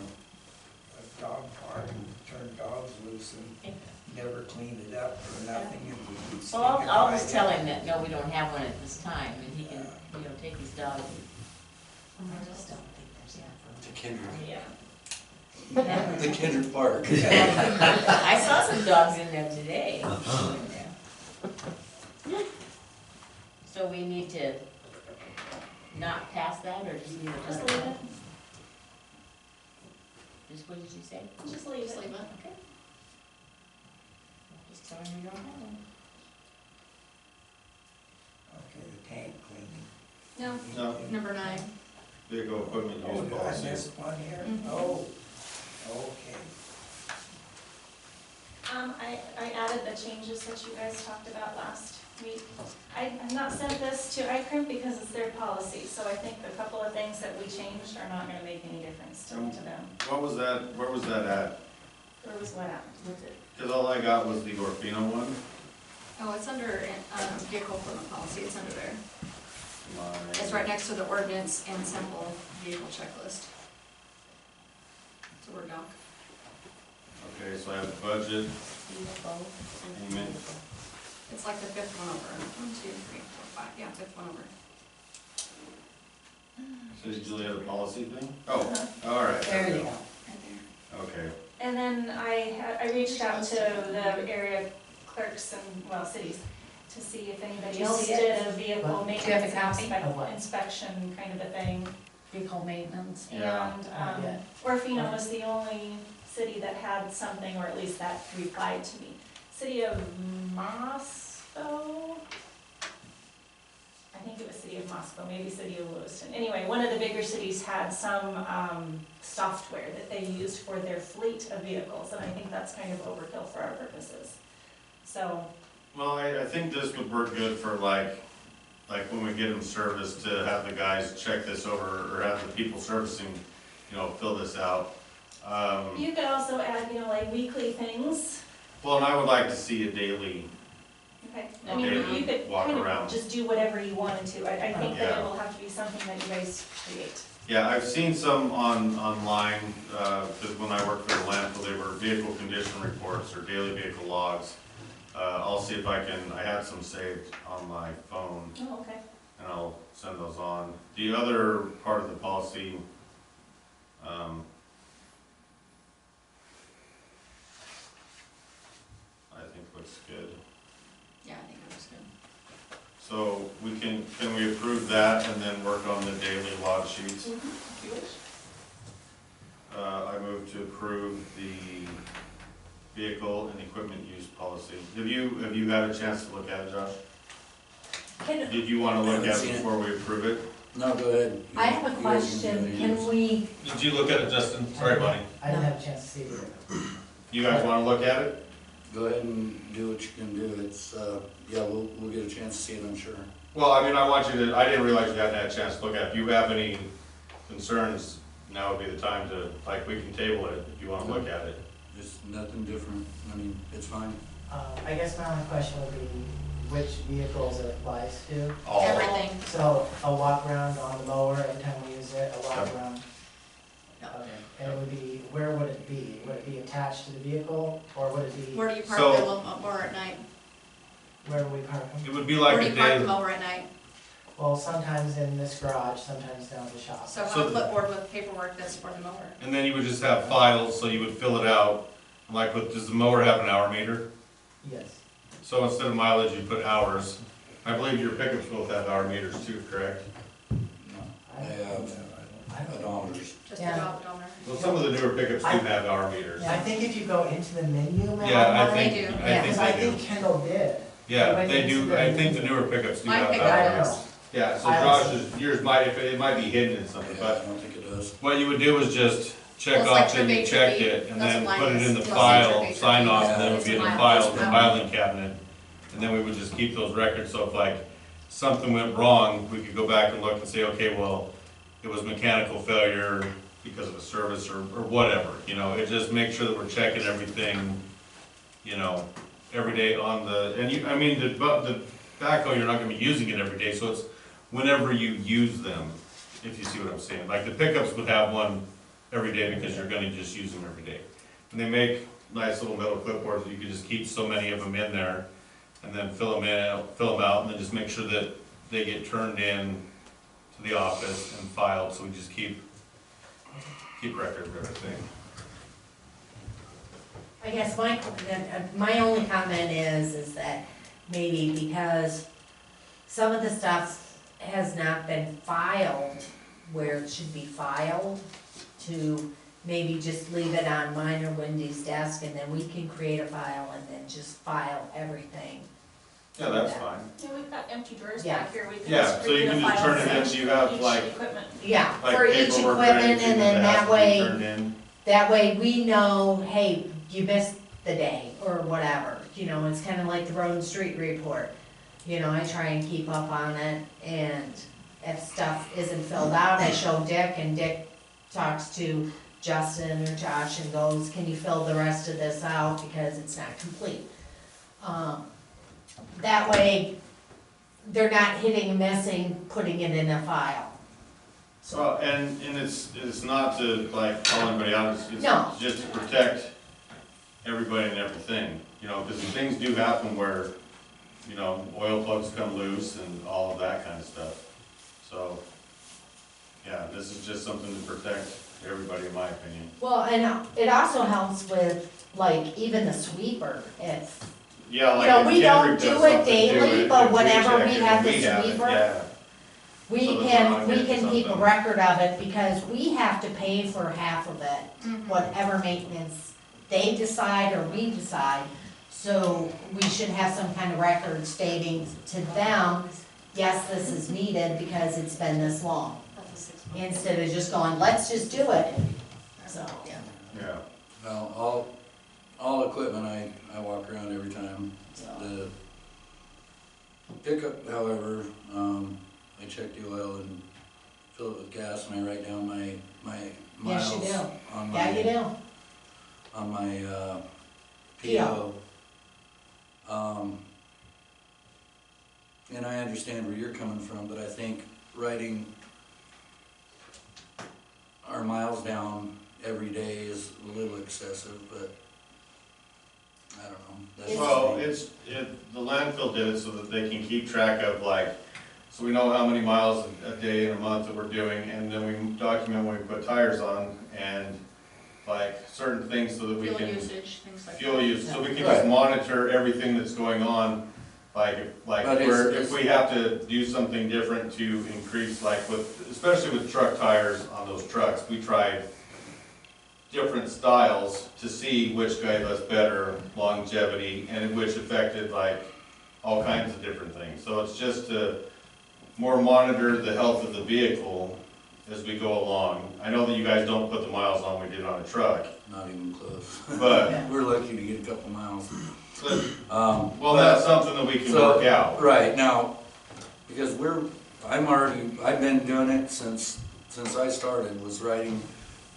a dog park and turn dogs loose and never clean it up or nothing, and we keep Well, I'll just sticking tell by him that, no, we don't have one at this time, and he can, take his dog. I just don't think there's enough The Kindred, Yeah. the Kindred Park. I saw some dogs in there today. In there. So we need to not pass that, or just leave it? Just leave it, Just, what did you say? just leave Just it. leave it. Okay. Just tell me you don't have one. Okay, the tank cleaning. No, No, number 9. vehicle equipment Oh, use did I policy. miss one here? Mhm. Oh, okay. I added the changes that you guys talked about last week. I've not sent this to ICRIM because it's their policy, so I think a couple of things that we changed are not gonna make any difference to them. What was that, where was that at? Where was what at with it? Cause all I got was the Orfino one. Oh, it's under, vehicle equipment policy, it's under there. My- It's right next to the ordinance and sample vehicle checklist. It's a Word doc. Okay, so I have budget, Vehicle. Amen. It's like the 5th one over. 1, 2, 3, 4, 5, yeah, 5th one over. City of Juliaetta policy thing? Oh, all right. There you go. Right there. Okay, And then I reached out to the area clerks and, well, cities, to see if anybody else did a vehicle What? Do you have a maintenance copy? Of what? inspection kind of a thing. Vehicle maintenance. Yeah. And, Not yet. Orfino was the only city that had something, or at least that replied to me. City of Moscow? I think it was City of Moscow, maybe City of Lewiston. Anyway, one of the bigger cities had some, software that they used for their fleet of vehicles, and I think that's kind of overkill for our purposes. So, well, I think this would work good for like when we get them serviced, to have the guys check this over, or have the people servicing, fill this out. you could also add, like weekly things. Well, and I would like to see a daily, Okay, I mean, Okay, you could walk kind around. of just do whatever you wanted to. I think that Yeah. it will have to be something that you guys create. yeah, I've seen some online, because when I worked for the landfill, they were vehicle condition reports or daily vehicle logs. I'll see if I had some saved on my phone, Oh, okay. and I'll send those on. The other part of the policy, I think looks good. Yeah, I think it looks good. So can we approve that and then work on the daily log sheets? If you wish. I move to approve the vehicle and equipment use policy. Have you had a chance to look at it, Josh? Did you wanna look at it before we approve it? No, go ahead. I have a question, can we, Did you look at it, Justin? Sorry, Bonnie. I didn't have a chance to see it. You guys wanna look at it? Go ahead and do what you can do. It's, we'll get a chance to see it, I'm sure. Well, I mean, I didn't realize you hadn't had a chance to look at it. If you have any concerns, now would be the time to, we can table it if you wanna look at it. It's nothing different. I mean, it's fine. I guess my only question would be which vehicles it applies to. Everything. So a walk around on the mower every time we use it, a walk Yep. around. Yep. Okay, and it would be, where would it be? Would it be attached to the vehicle, or would it be, Where do you park So- the mower at night? where would we park them? It would be Where like do a you park the day, mower at night? Well, sometimes in this garage, sometimes down the shop. So So on a the- clipboard with paperwork that's for the mower. and then you would just have files, so you would fill it out. Does the mower have an hour meter? Yes. So instead of mileage, you put hours. I believe your pickups both have hour meters too, correct? No, I they don't have I don't know. odometers. Just Yeah. about the donor. Well, some of the newer pickups do have hour meters. Yeah, I think if you go into the menu, man. Yeah, I They think, do. Yeah, I think because I they do. think Kendall did. Yeah, they do, I think the newer pickups do My have pickup I hour don't meters. know. Yeah, so I Josh's, yours might, it might be hidden in something, Yeah, I but don't think it does. what you would do is just check Well, it's like off that you trivia, checked trivia. it, and That's then what put mine it in is. the It's file, trivia, sign off, and then it would It's be in the mine. file, It's the mine. filing cabinet. And then we would just keep those records, so if something went wrong, we could go back and look and say, okay, well, it was mechanical failure because of a service or whatever, it just makes sure that we're checking everything, every day on the backhoe, you're not gonna be using it every day, so it's whenever you use them, if you see what I'm saying. Like the pickups would have one every day because you're gonna just use them every day. And they make nice little metal clipboards that you can just keep so many of them in there and then fill them out, and then just make sure that they get turned in to the office and filed, so we just keep record of everything. I guess my only comment is that maybe because some of the stuff has not been filed where it should be filed, to maybe just leave it on mine or Wendy's desk, and then we can create a file and then just file everything. Yeah, that's fine. Yeah, we've got empty drawers Yeah. back here, we can Yeah, just so you create a can just file turn it for in, so you have each like, equipment. Yeah, like for each paperwork or equipment, anything and then that has that to be way, turned in. that way we know, hey, you missed the day, or whatever. You know, it's kinda like the road and street report. You know, I try and keep up on it, and if stuff isn't filled out, I show Dick, and Dick talks to Justin or Josh and goes, can you fill the rest of this out, because it's not complete. That way, they're not hitting and missing, putting it in a file. So, and it's not to like call anybody out, No. it's just to protect everybody and everything, you know, because things do happen where, you know, oil plugs come loose and all of that kind of stuff. So, yeah, this is just something to protect everybody, in my opinion. Well, and it also helps with, like, even the sweeper, if, Yeah, you like know, if we don't Kendrick does do it something to daily, it, but if whenever check we it, have the it, sweeper, yeah. we So that we're can, not we getting can keep a something. record of it, because we have to pay for half of it, Mhm. whatever maintenance they decide or we decide. So we should have some kind of record stating to them, yes, this is needed because it's been this long. Instead of just going, let's just do it. So, yeah. Yeah. Well, all equipment, I walk around every time. The pickup, however, I check the oil and fill it with gas, and I write down my Yes, you miles do. on Yeah, you my, do. on my, PO. PO. And I understand where you're coming from, but I think writing our miles down every day is a little excessive, but I don't know. That's just Well, me. the landfill did it so that they can keep track of like, so we know how many miles a day and a month that we're doing, and then we document when we put tires on, and like certain things so that we Fuel can. usage, things like that. Fuel use, so we can Right. just monitor everything that's going on, like, But if we have to do something different to increase, like with, especially with truck tires on those trucks, we tried different styles to see which gave us better longevity, and which affected like all kinds of different things. So it's just to more monitor the health of the vehicle as we go along. I know that you guys don't put the miles on we did on a truck, Not even close. but, We're lucky to get a couple miles. well, that's something that we can So- work out. Right, now, because I've been doing it since I started, was writing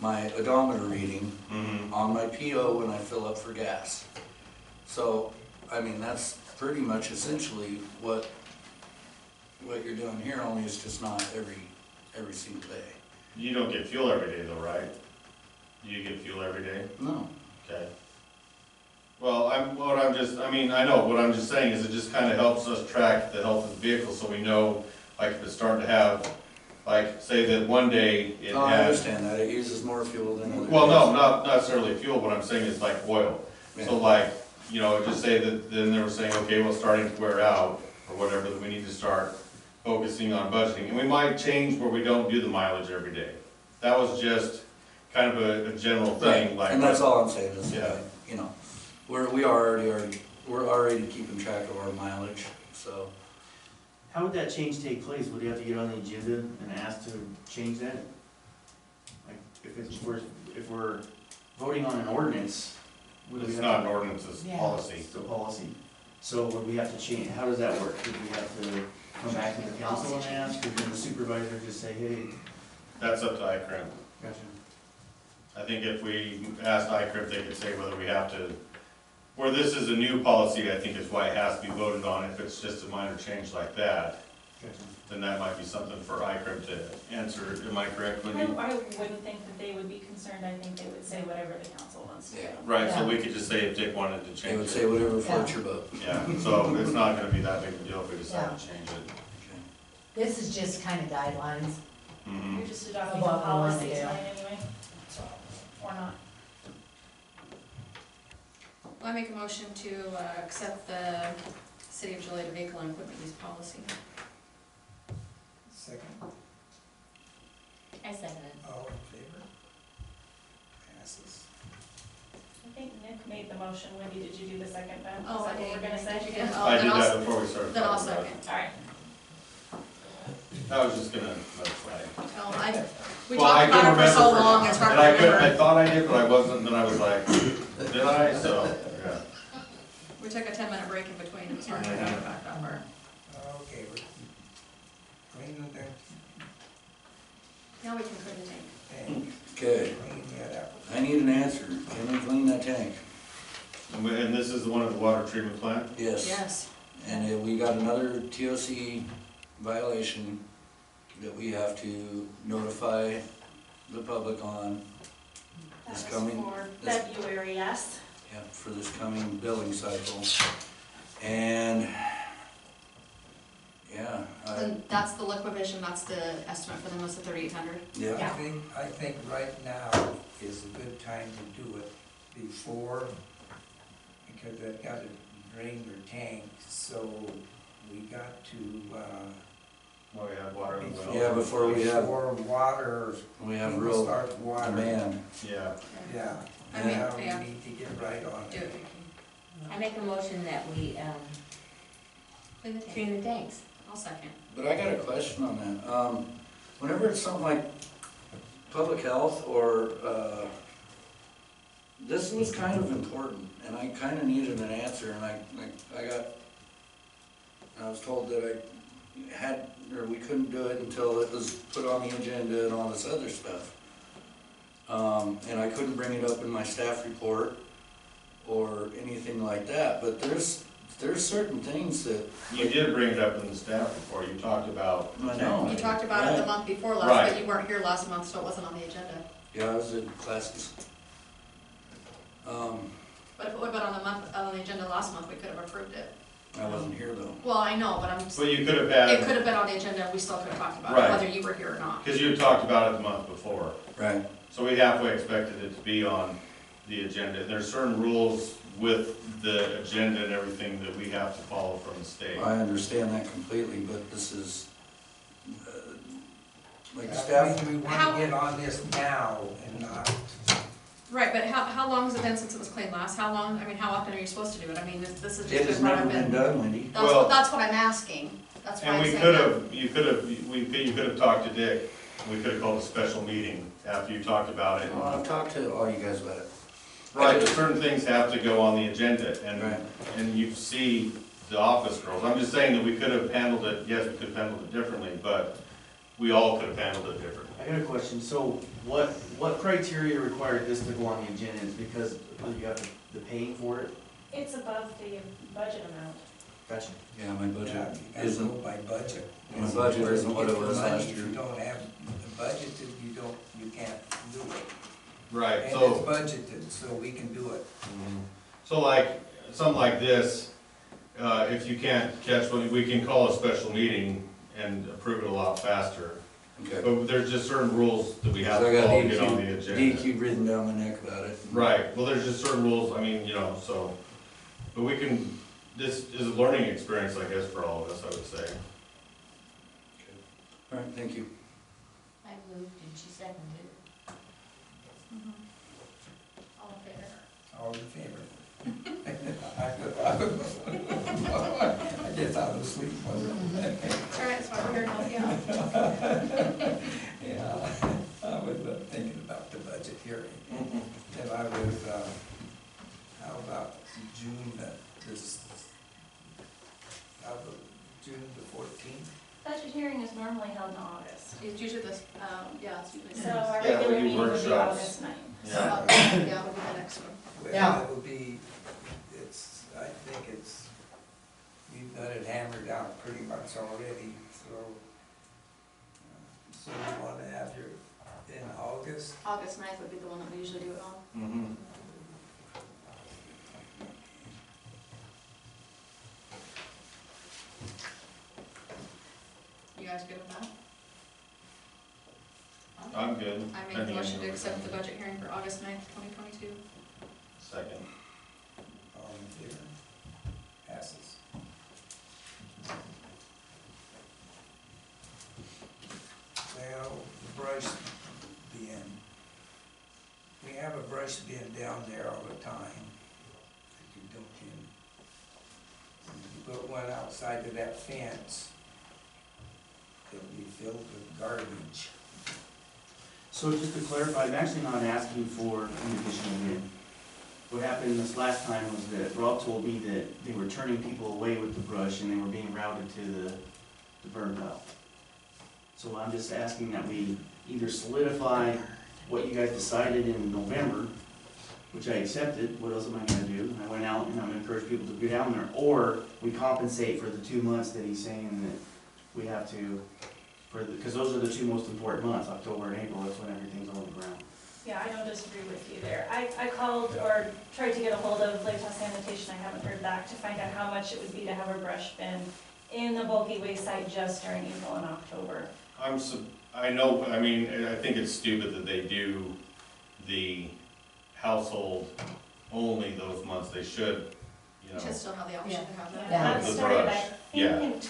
my odometer reading Mhm. on my PO when I fill up for gas. So, I mean, that's pretty much essentially what you're doing here, only it's just not every single day. You don't get fuel every day though, right? Do you get fuel every day? No. Okay. Well, I know, what I'm just saying is it just kinda helps us track the health of the vehicle, so we know, like, if it's starting to have, like, say that one day it Oh, I had. understand that, it uses more fuel than other days. Well, no, not necessarily fuel, what I'm saying is like oil. Yeah. So like, you know, just say that, then they were saying, okay, well, it's starting to wear out, or whatever, that we need to start focusing on budgeting. And we might change where we don't do the mileage every day. That was just kind of a general thing, like. And that's all I'm saying is, Yeah. you know, we're already keeping track of our mileage, so. How would that change take place? Would you have to get on the agenda and ask to change that? Like, if we're voting on an ordinance, would we It's have not to? an ordinance, it's Yeah. policy. It's a policy. So would we have to change, how does that work? Would we have to come back to the council and ask, or can the supervisor just say, hey, That's up to ICRIM. gotcha? I think if we asked ICRIM, they could say whether we have to, where this is a new policy, I think is why it has to be voted on. If it's just a minor change like that, Gotcha. then that might be something for ICRIM to answer. Am I correct, Wendy? I wouldn't think that they would be concerned, I think they would say whatever the council wants to do. Yeah. Right, so Yeah. we could just say if Dick wanted to They would change say it. whatever floats your boat. Yeah, so it's not gonna be that big a deal if we decide Yeah. to change it. Okay. This is just kind of guidelines. Mhm. You're just adopting the About what we wanna policy do. tonight anyway, or not. Well, I make a motion to accept the City of Juliaetta vehicle and equipment use policy. Second, I second it. all in favor? Passes. I think Nick made the motion. Wendy, did you do the second then? Oh, Is I that what we're gonna say? Did you get- I then did I'll- that before we started Then I'll talking about second. it. All right. I was just gonna let it slide. We Well, I talked couldn't about it for so remember long, it's hard And to I could, remember. I thought I did, but I wasn't, then I was like, did I? So, yeah. We took a 10-minute break in between, and it's hard to get back up or. Okay, we're cleaning the Now we can clean the tank. tank, Okay, clean that up. I need an answer. Can we clean that tank? And this is the one at the water treatment plant? Yes. Yes. And we got another TOC violation that we have to notify the public on. That It's was coming. for This- February, yes. Yeah, for this coming billing cycle. And, yeah, And that's the liquidation, that's the estimate for them, was the 3,800. yeah, I think right now is a good time to do it before, because they've got to drain their tank, so we got to, Well, we had water in the well. Yeah, before we have, before water, we have people real start watering. demand. Yeah. Yeah, I mean, now yeah. we need to get right on Do it. it. I make a motion that we, Clean the tank. clean the tanks. I'll second. But I got a question on that. Whenever it's something like public health or, this was kind of important, and I kind of needed an answer, and I was told that I had, or we couldn't do it until it was put on the agenda and all this other stuff. And I couldn't bring it up in my staff report or anything like that, but there's certain things that, You did bring it up in the staff report. You talked about. I know. You talked about it the Right. month before last, Right. but you weren't here last month, so it wasn't on the agenda. Yeah, I was in classes. But if it would've been on the agenda last month, we could have approved it. I wasn't here though. Well, I know, but I'm, Well, you could have it could had, have been on the agenda, and we still could have talked about Right. it, whether you were here or not. because you had talked about it the month before. Right. So we halfway expected it to be on the agenda. There's certain rules with the agenda and everything that we have to follow from the state. I understand that completely, but this is, like staff, We want How- to get on this now and not, Right, but how long has it been since it was cleaned last? How long, I mean, how often are you supposed to do it? I mean, this is it just has been brought never up been in. done, Wendy. That's what I'm asking. That's why And I'm we saying could that. have, you could have talked to Dick. We could have called a special meeting after you talked about it. Well, I've talked to all you guys about it. Right, but certain things have to go on the agenda, Right. and you see the office girls. I'm just saying that we could have handled it, yes, we could have handled it differently, but we all could have handled it differently. I got a question, so what criteria required this to go on the agenda, is because you have the paying for it? It's above the budget amount. Gotcha. Yeah, my budget yeah, you gotta go isn't, by budget. My budget Where isn't you what get it the was money. last If year. you don't have the budget, you can't do it. Right, And it's so, budgeted, so we can do it. so like, something like this, if you can't catch one, we can call a special meeting and approve it a lot faster. okay. But there's just certain rules that we have I to got follow to get on the agenda. DQ breathing down my neck about it. Right, well, there's just certain rules, I mean, so, but we can, this is a learning experience, I guess, for all of us, I would say. All right, thank you. I moved and she seconded it. All in favor? All in favor? I guess I was asleep, wasn't I? It's all right, that's why we're here to help you out. Yeah, I was thinking about the budget hearing. And I was, how about June, June the 14th? Budget hearing is normally held in August. It's usually this, yeah, it's usually. So our Yeah, we regular do meeting would be workshops. August 9th. Yeah, it'll be the next one. Well, Yeah. it will be, I think we've got it hammered out pretty much already, so you want to have in August? August 9th would be the one that we usually do it on. Mm-hmm. You guys good with that? I'm good. I make a motion to accept the budget hearing for August 9th, 2022. Second. All in favor? Passes. brush bin down there all the time that you dump in. You put one outside of that fence, it'll be filled with garbage. So just to clarify, I'm actually not asking for an additional bid. What happened this last time was that Rob told me that they were turning people away with the brush and they were being routed to the burn pile. So I'm just asking that we either solidify what you guys decided in November, which I accepted. What else am I gonna do? I went out and I'm gonna encourage people to go down there, or we compensate for the 2 months that he's saying that we have to, because those are the 2 most important months, October and April. That's when everything's on the ground. Yeah, I don't disagree with you there. I called or tried to get a hold of Latah Sanitation, I haven't heard back, to find out how much it would be to have a brush bin in the bulky waste site just during April and October. I know, I mean, I think it's stupid that they do the household only those months. They should, you know. Should still have the option to have that. Yeah. That The started, I brush, think, yeah. in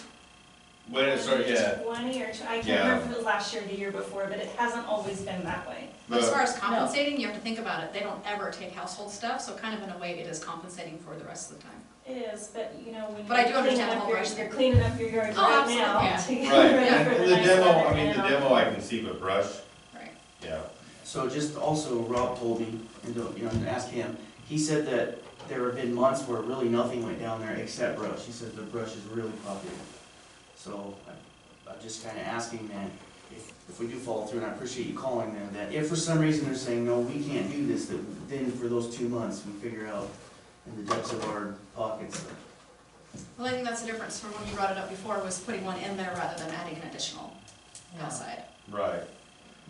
When it started, yeah. 20 or 2, I can't Yeah. remember if it was last year or the year before, but it hasn't always been that way. But as But- far as compensating, you have to think about it, they don't ever take household stuff, so kind of in a way, it is compensating for the rest of the time. It is, but you know, when But I do you're understand cleaning the up whole your, brush you're thing. cleaning up your yard Oh, right absolutely, now yeah. to get Right, ready for and the the nice demo, weather I mean, and the all. demo I can see, but brush, Right. yeah. So just also, Rob told me, and you know, to ask him, he said that there have been months where really nothing went down there except brush. He said the brush is really popular. So I'm just kind of asking that if we do follow through, and I appreciate you calling them, that if for some reason they're saying, no, we can't do this, that then for those 2 months, we figure out in the depths of our pockets. Well, I think that's the difference from when you brought it up before, was putting one in there rather than adding an additional outside. Right.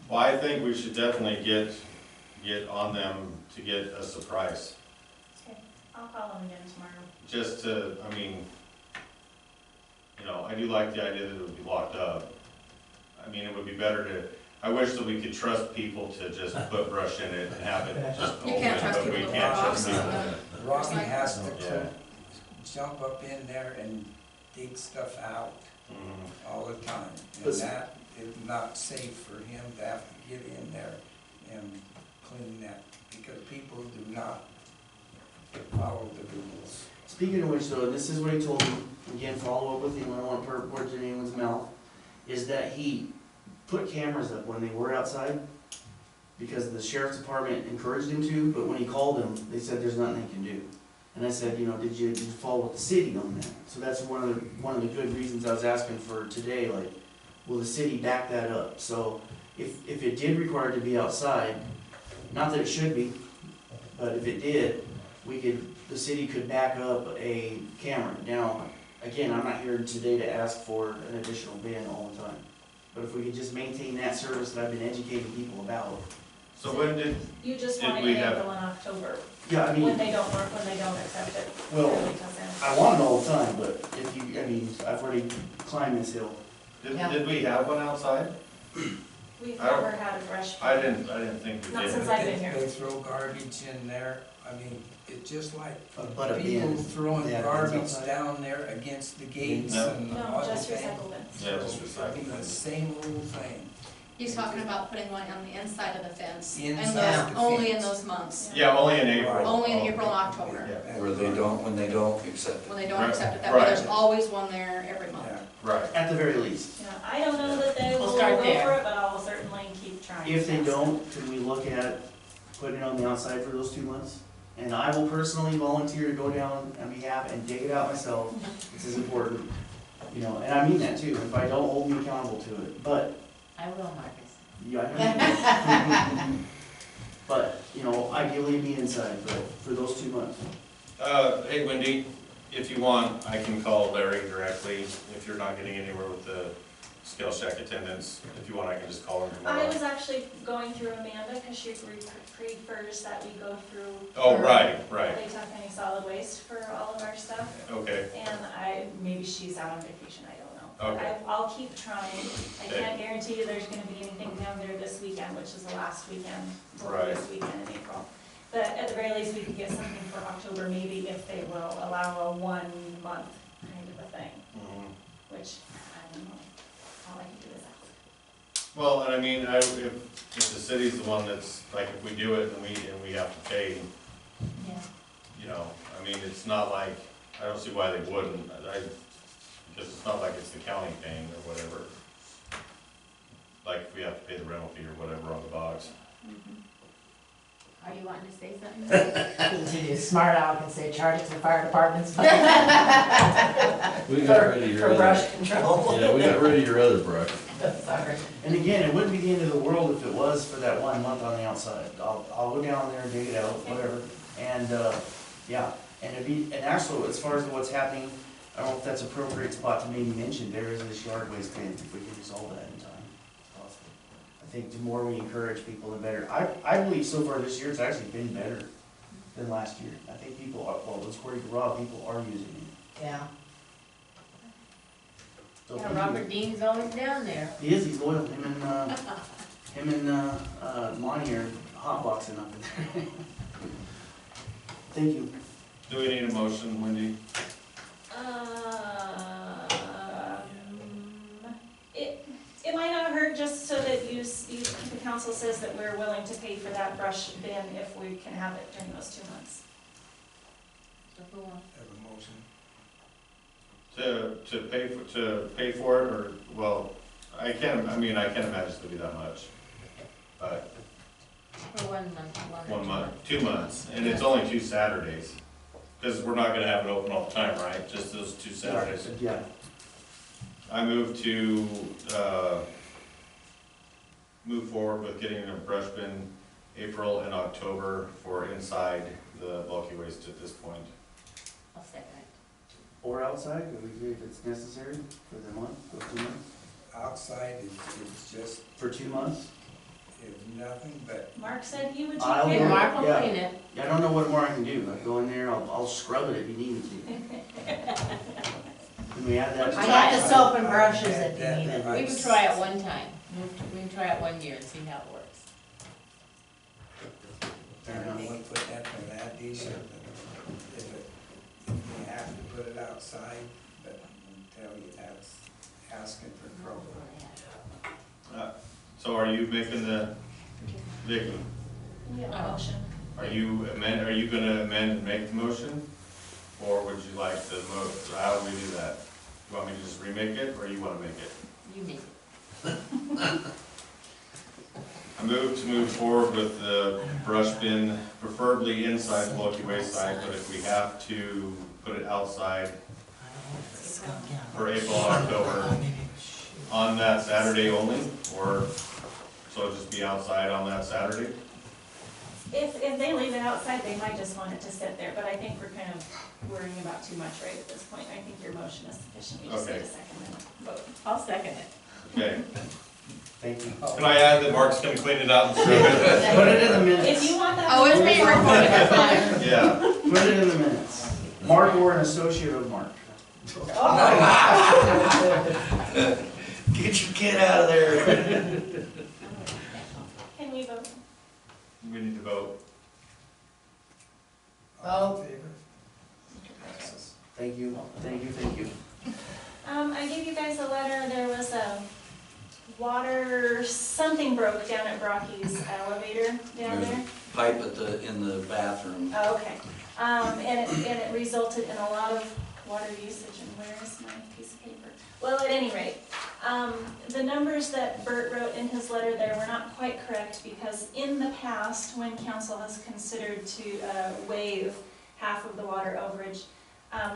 Well, I think we should definitely get on them to get us a price. Okay, I'll call them again tomorrow. Just to, I mean, you know, I do like the idea that it would be locked up. I mean, it would be better to, I wish that we could trust people to just put brush in it and have it just You open, can't trust but we people to can't put trust boxes in people. them. Robbie has to Yeah. jump up in there and dig stuff out Mhm. all the time. And But- that is not safe for him to have to get in there and clean that, because people do not follow the rules. Speaking of which, though, this is what he told me, again, follow up with him, I don't want to put words in anyone's mouth, is that he put cameras up when they were outside, because the sheriff's department encouraged him to, but when he called them, they said there's nothing they can do. And I said, you know, did you follow with the city on that? So that's one of the good reasons I was asking for today, like, will the city back that up? So if it did require to be outside, not that it should be, but if it did, the city could back up a camera. Now, again, I'm not here today to ask for an additional bin all the time. But if we could just maintain that service that I've been educating people about. So when did, You just Did want it we in have- April and October, Yeah, I when mean, they don't work, when they don't accept it. well, Really doesn't. I want it all the time, but if you, I mean, I've already climbed this hill. did we have one outside? We've I don't- never had a brush. I didn't think we Not did. since I've been here. They throw garbage in there, I mean, it's just like But a people bin, throwing they have garbage bins outside? down there against the gates No. and No, all the just things. recycle bins. Yeah, just I recycle mean, the bins. same little thing. He's talking about putting one on the inside of the fence, and Inside the only in fence. those months. Yeah, only in April. Only in Oh, April and October, Yeah, Where they don't, when they don't accept it. when they don't Right. accept it that way, there's Right. always one there every month. Yeah. right. At the very least. Yeah, I don't know that they We'll will start go there. for it, but I will certainly keep trying. If they Yes. don't, can we look at putting it on the outside for those 2 months? And I will personally volunteer to go down on behalf and dig it out myself. This is important, you know, and I mean that too. If I don't, hold me accountable to it. But, I will, Marcus. yeah, I know. But, you know, ideally be inside, but for those 2 months. Hey Wendy, if you want, I can call Larry directly, if you're not getting anywhere with the scale shack attendants. If you want, I can just call him I tomorrow. was actually going through Amanda, because she prefers that we go through. Oh, her right, right, Latah County Solid Waste for all of our stuff, okay, and maybe she's out on vacation, I don't know. But Okay. I'll keep trying. I Okay. can't guarantee you there's gonna be anything down there this weekend, which is the last weekend, Right. this weekend in April. But at the very least, we could get something for October, maybe if they will allow a 1 month kind of a thing, Mhm. which, I don't know, all I can do is ask. Well, and I mean, if the city's the one that's, like, if we do it and we have to pay, Yeah. you know, I mean, it's not like, I don't see why they wouldn't, because it's not like it's the county paying or whatever. Like, if we have to pay the rental fee or whatever on the box. Are you wanting to say something? Smart aleck and say charge it to the fire department's We got rid of your for other, brush control. yeah, we got rid of your other brush. Sorry. And again, it wouldn't be the end of the world if it was for that 1 month on the outside. I'll go down there and dig it out, whatever, and, yeah. And it'd be, and actually, as far as what's happening, I don't know if that's appropriate spot to maybe mention, there is this yard waste thing, if we can resolve that in time, it's possible. I think the more we encourage people, the better. I believe so far this year, it's actually been better than last year. I think people are, well, it's where raw people are using it. Yeah. So Yeah, people- Robert Dean's always down there. He is, he's loyal, him and Monty are hotboxing up in there. Thank you. Do we need a motion, Wendy? It might not hurt just so that the council says that we're willing to pay for that brush bin if we can have it during those 2 months. Have a motion. To pay for it, or, well, I can't imagine it's gonna be that much. But For 1 month, 1 month, 2 months, and it's only 2 Saturdays. Because we're not gonna have it open all the time, right? Just those 2 Saturdays. Yeah. I move to, move forward with getting a brush bin April and October for inside the bulky waste at this point. I'll second it. Or outside, if it's necessary for the month, for 2 months, Outside is just, for 2 months. is nothing but, Mark said he would take I'll care do of it. it. Mark will Yeah. clean it. Yeah, I don't know what more I can do. I go in there, I'll scrub it if you need me to. Can we add that? I got the soap and brushes if you need it. We can try it one time. We can try it 1 year and see how it works. Fair I enough. want to put that on that issue, if you have to put it outside, but I tell you, that's asking for trouble. So are you making Vicky, We have a motion. are you gonna amend and make the motion? Or would you like the how do we do that? You want me to just remake it, or you wanna make it? You make it. I move to move forward with the brush bin, preferably inside bulky waste side, but if we have to put it outside for April and October, on that Saturday only, or, so it'll just be outside on that Saturday? If they leave it outside, they might just want it to sit there, but I think we're kind of worrying about too much right at this point. I think your motion is sufficient. We just need a Okay. second and vote. I'll second it. Okay, Thank you. can I add that Mark's gonna clean it out and scrub it? Put it in the minutes. If you want that. Oh, it's being recorded, that's fine. Yeah, Put it in the minutes. Mark or an associate of Mark. Get your kid out of there. Can we vote? we need to vote. All in favor? Thank you, thank you, thank you. I gave you guys a letter. There was a water, something broke down at Brocky's elevator down There's there. a pipe in the bathroom. Oh, okay. And it resulted in a lot of water usage, and where is my piece of paper? Well, at any rate, the numbers that Bert wrote in his letter there were not quite correct, because in the past, when council has considered to waive half of the water overage,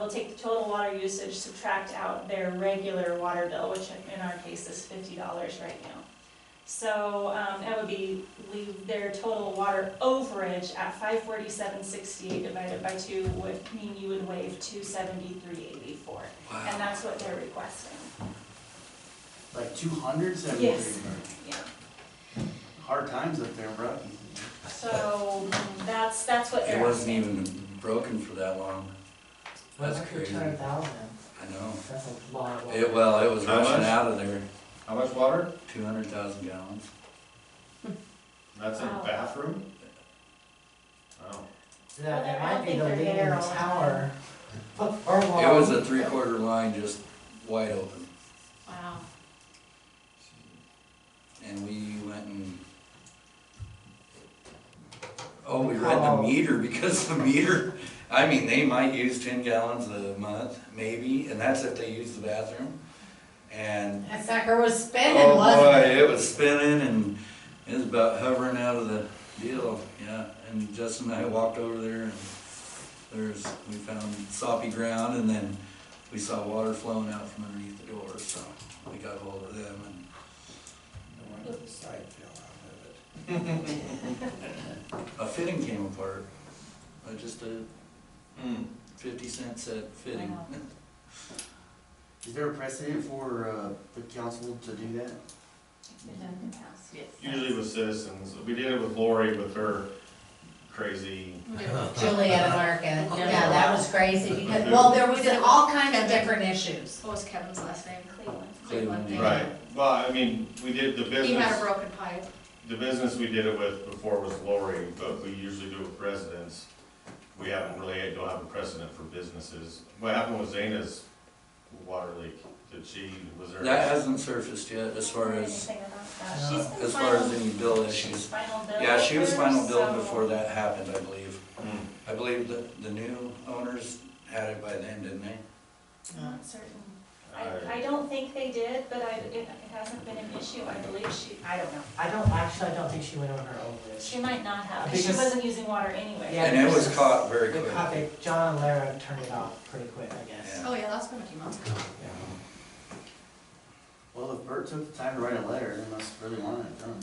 we'll take the total water usage, subtract out their regular water bill, which in our case is $50 right now. So that would be, leave their total water overage at $547.68 divided by 2 would mean you would waive $273.84. Wow. And that's what they're requesting. Like 273. Yes. Yeah. Hard times up there in Rocky. So that's what It they're wasn't asking. even broken for that long. That's crazy. 200,000, I know. that's a lot of water. It was How rushing much? out of there, How much water? 200,000 gallons. That's in a Wow. bathroom? Oh, That, it I don't might be think the they're leaning there all the tower. Or It wall. was a 3/4 line just wide open. Wow. and we went and, oh, we read the meter, because the meter, I mean, they might use 10 gallons a month, maybe, and that's if they use the bathroom. And That sucker was spinning, oh wasn't boy, it? it was spinning and it was about hovering out of the deal, yeah. And Justin and I walked over there and we found soppy ground, and then we saw water flowing out from underneath the door, so we got hold of them and. No wonder the side fell out of it. A fitting came apart, just a 50-cent set fitting. Wow. Is there a precedent for the council to do that? It's been done in the past. Yes. Usually with citizens, we did it with Lori with her crazy, Juliaetta Market, yeah, that was crazy, because, well, there was all kinds of different issues. What was Kevin's last name? Cleveland, yeah. right, well, I mean, we did the He had a business, broken pipe. the business we did it with before was Lori, but we usually do it with residents. We don't have a precedent for businesses. What happened with Zena's water leak? Was there? That hasn't surfaced yet as far as, as far as any bill issues. Yeah, she was final billed before that happened, I believe. I believe that the new owners had it by then, didn't they? Not certain. I don't think they did, but it hasn't been an issue, I believe I don't know. I don't think she went over her overage. she might not have, because she Because- wasn't using water anyway. Yeah, And it was caught very quick. John and Lara turned it off pretty quick, I guess. Yeah. Oh yeah, that's been a few months ago. Well, if Bert took the time to write a letter, they must really want it done.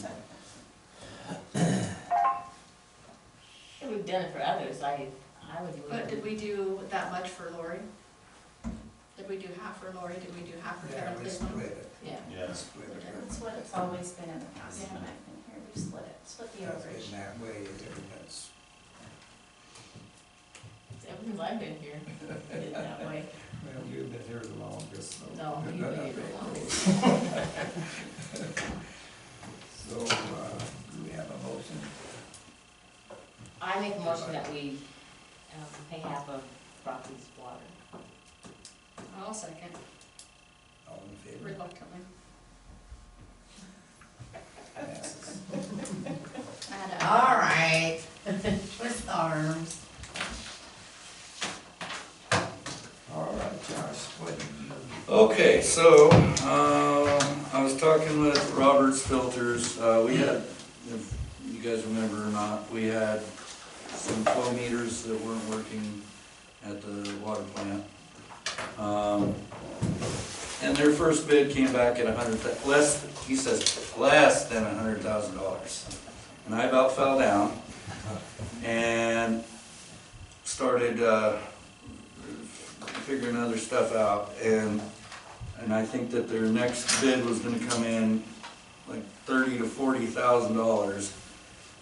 Yeah, we've done it for others, I would believe. But did we do that much for Lori? Did we do half for Lori? Did we do half for Yeah, Kevin we Cleveland? split it. Yeah. Yeah. Split it. That's what it's always been in the past, when I've been here, we've split it, split the It's overage. been that way ever since. Ever since I've been here, it is that way. Well, you've been here the longest, so. No, you've been here for long. So, do we have a motion? I make a motion that we pay half of Rocky's water. I'll second, All in favor? reluctantly. Passes. I had to- All right, twist arms. All right, Josh, what do you? Okay, so, I was talking with Robert's Filters, we had, if you guys remember or not, we had some flow meters that weren't working at the water plant. And their first bid came back at he says, less than $100,000. And I about fell down and started, figuring other stuff out, and I think that their next bid was gonna come in like $30,000 to $40,000.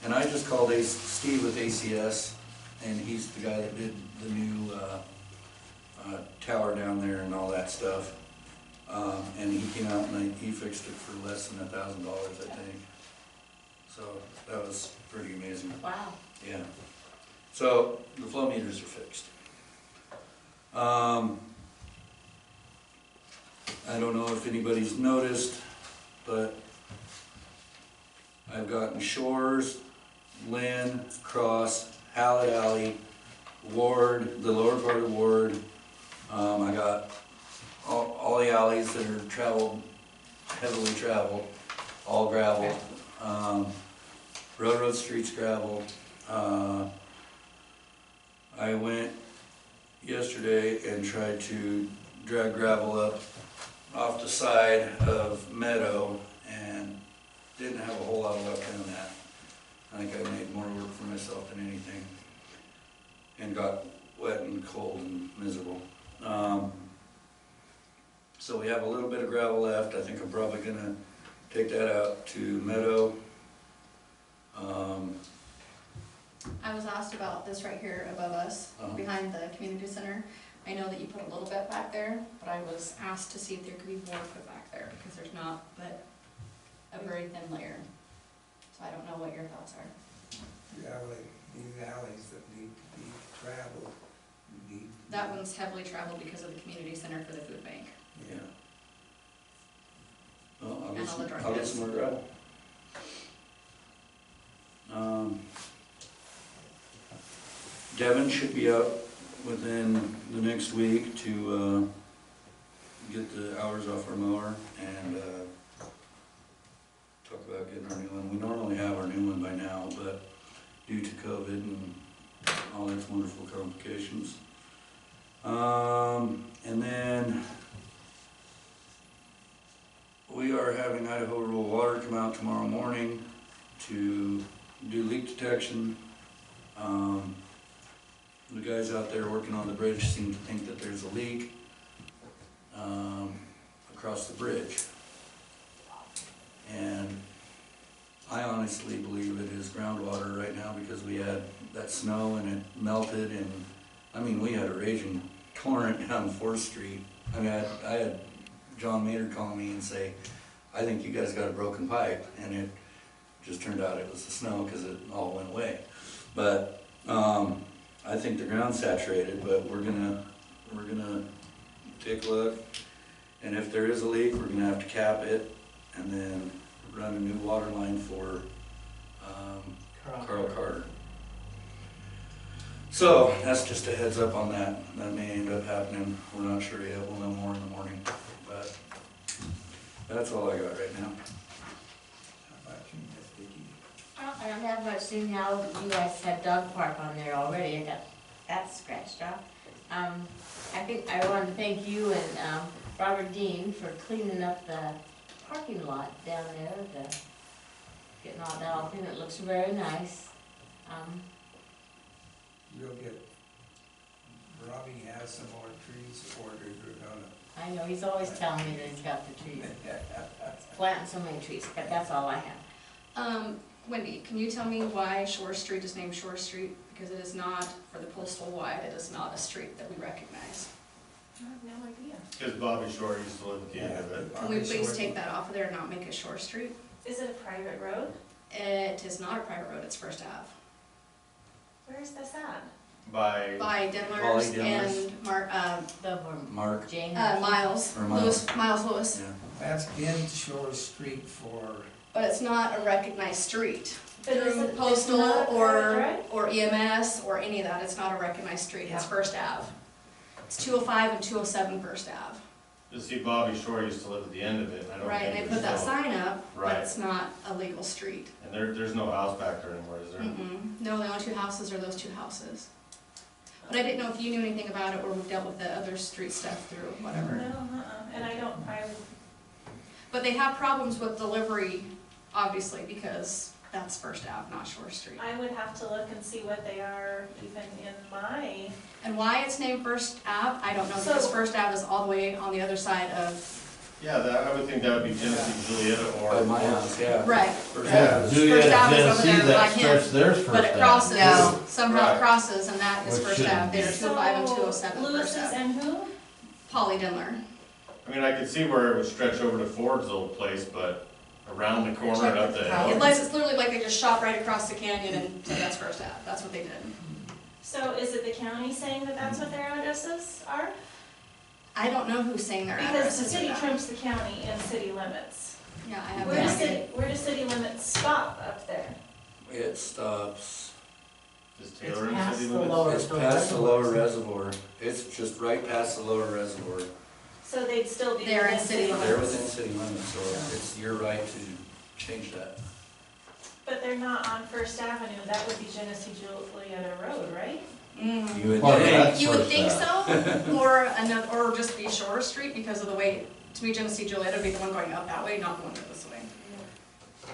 And I just called Steve with ACS, and he's the guy that did the new tower down there and all that stuff. And he came out and he fixed it for less than $1,000, I think. So that was pretty amazing. Wow. Yeah. So the flow meters are fixed. I don't know if anybody's noticed, but I've gotten Shores, Lynn, Cross, Hallett Alley, Ward, the lower part of Ward. I got all the alleys that are heavily traveled, all gravel. Railroad Street's gravel. I went yesterday and tried to drag gravel up off the side of Meadow and didn't have a whole lot of luck doing that. I think I made more work for myself than anything and got wet and cold and miserable. So we have a little bit of gravel left. I think I'm probably gonna take that out to Meadow. I was asked about this right here above us, behind the community center. I know that you put a little bit back there, but I was asked to see if there could be more put back there, because there's not but a very thin layer. So I don't know what your thoughts are. These alleys that need to be traveled, need. That one's heavily traveled because of the community center for the food bank. Yeah. Well, And all the drug I'll get tests. some more gravel. Devin should be up within the next week to get the hours off our mower and talk about getting our new one. We normally have our new one by now, but due to COVID and all its wonderful complications. And then we are having Idaho Rural Water come out tomorrow morning to do leak detection. The guys out there working on the bridge seem to think that there's a leak across the bridge. And I honestly believe it is groundwater right now because we had that snow and it melted, and I mean, we had a raging torrent down 4th Street. I mean, I had John Mater call me and say, I think you guys got a broken pipe, and it just turned out it was the snow because it all went away. But I think the ground's saturated, but we're gonna take a look, and if there is a leak, we're gonna have to cap it and then run a new water line for Carl Carter. So that's just a heads up on that. That may end up happening. We're not sure yet. We'll know more in the morning. But that's all I got right now. How about you, Miss Vicki? I don't have much, seeing how you guys had dog park on there already. I got that scratched off. I think I wanted to thank you and Robert Dean for cleaning up the parking lot down there, getting all that all clean. It looks very nice. You'll get, Robbie has some more trees ordered, we're gonna. I know, he's always telling me that he's got the trees. Planting so many trees, but that's all I have. Wendy, can you tell me why Shore Street is named Shore Street? Because it is not, for the postal wide, it is not a street that we recognize. I have no idea. Because Bobby Shore used to live at the end of it. Can we please take that off of there and not make it Shore Street? Is it a private road? It is not a private road, it's First Ave. Where is this at? By, By Polly Denler's Denler's. and Mark. Jane. Miles Or Miles. Lewis. Yeah. That's been Shore Street for, But it's not a recognized street. But is Through it- it's postal not a private or EMS or any of that, it's not a recognized street, it's First Ave. It's 205 and 207 First Ave. you see, Bobby Shore used to live at the end of it, and I don't Right, think and they there's put that no- sign up, but Right. it's not a legal street. And there's no house back there anymore, is there? No, the only two houses are those two houses. But I didn't know if you knew anything about it or we've dealt with the other street stuff through whatever. No, and I But they have problems with delivery, obviously, because that's First Ave, not Shore Street. would have to look and see what they are even in my, And why it's named First Ave, I don't know, because So- First Ave is all the way on the other side of, Yeah, I would think that would be Genesee, Juliaetta, or. By my house, yeah. right. First Yeah, Ave is- Juliet, Ave is over Genesee, there by that him, starts theirs first. But it Ave. crosses, No. somehow it Right. crosses, and that is Which First shouldn't Ave, be. there's 205 and 207 First Lewis's Ave. and who? Polly Denler. I mean, I could see where it would stretch over to Ford's old place, but around the corner and up the hill. It's literally like they just shot right across the canyon and said that's First Ave, that's what they did. So is it the county saying that that's what their addresses are? I don't know who's saying their Because the addresses are city that. trumps the county in city limits. Yeah, I have Where does that. city limits stop up there? It stops, Is It's Taylor in past city the limits? lower. it's past the lower reservoir. It's just right past the lower reservoir. So they'd still be They're in within city city limits. They're limits. within city limits, so it's your right to change that. But they're not on First Avenue, that would be Genesee Julietta Road, right? Mm. You would Part of think. that's You would First think Ave. so, or just be Shore Street because of the way, to me, Genesee Julietta would be the one going up that way, not the one going this way.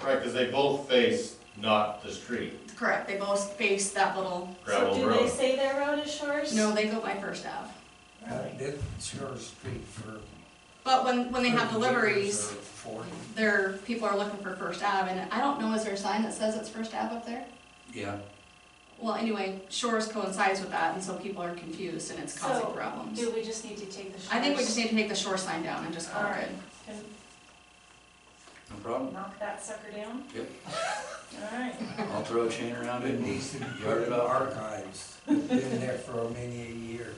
Right, because they both face not the street, Correct, they both face that little, gravel So do they road. say their road is Shores? no, they go by First Ave. this Shore Street for. But when they have 30 deliveries, years or 40. people are looking for First Ave, and I don't know, is there a sign that says it's First Ave up there? Yeah, Well, anyway, Shores coincides with that, and so people are confused, and it's causing So, problems. Do we just need to take the Shores? I think we just need to take the Shore sign down and just call it Alright. good. Can no problem. knock that sucker down? Yep. Alright. I'll throw a chain around it It and needs to be yard put it in up. archives. It's been there for many a year.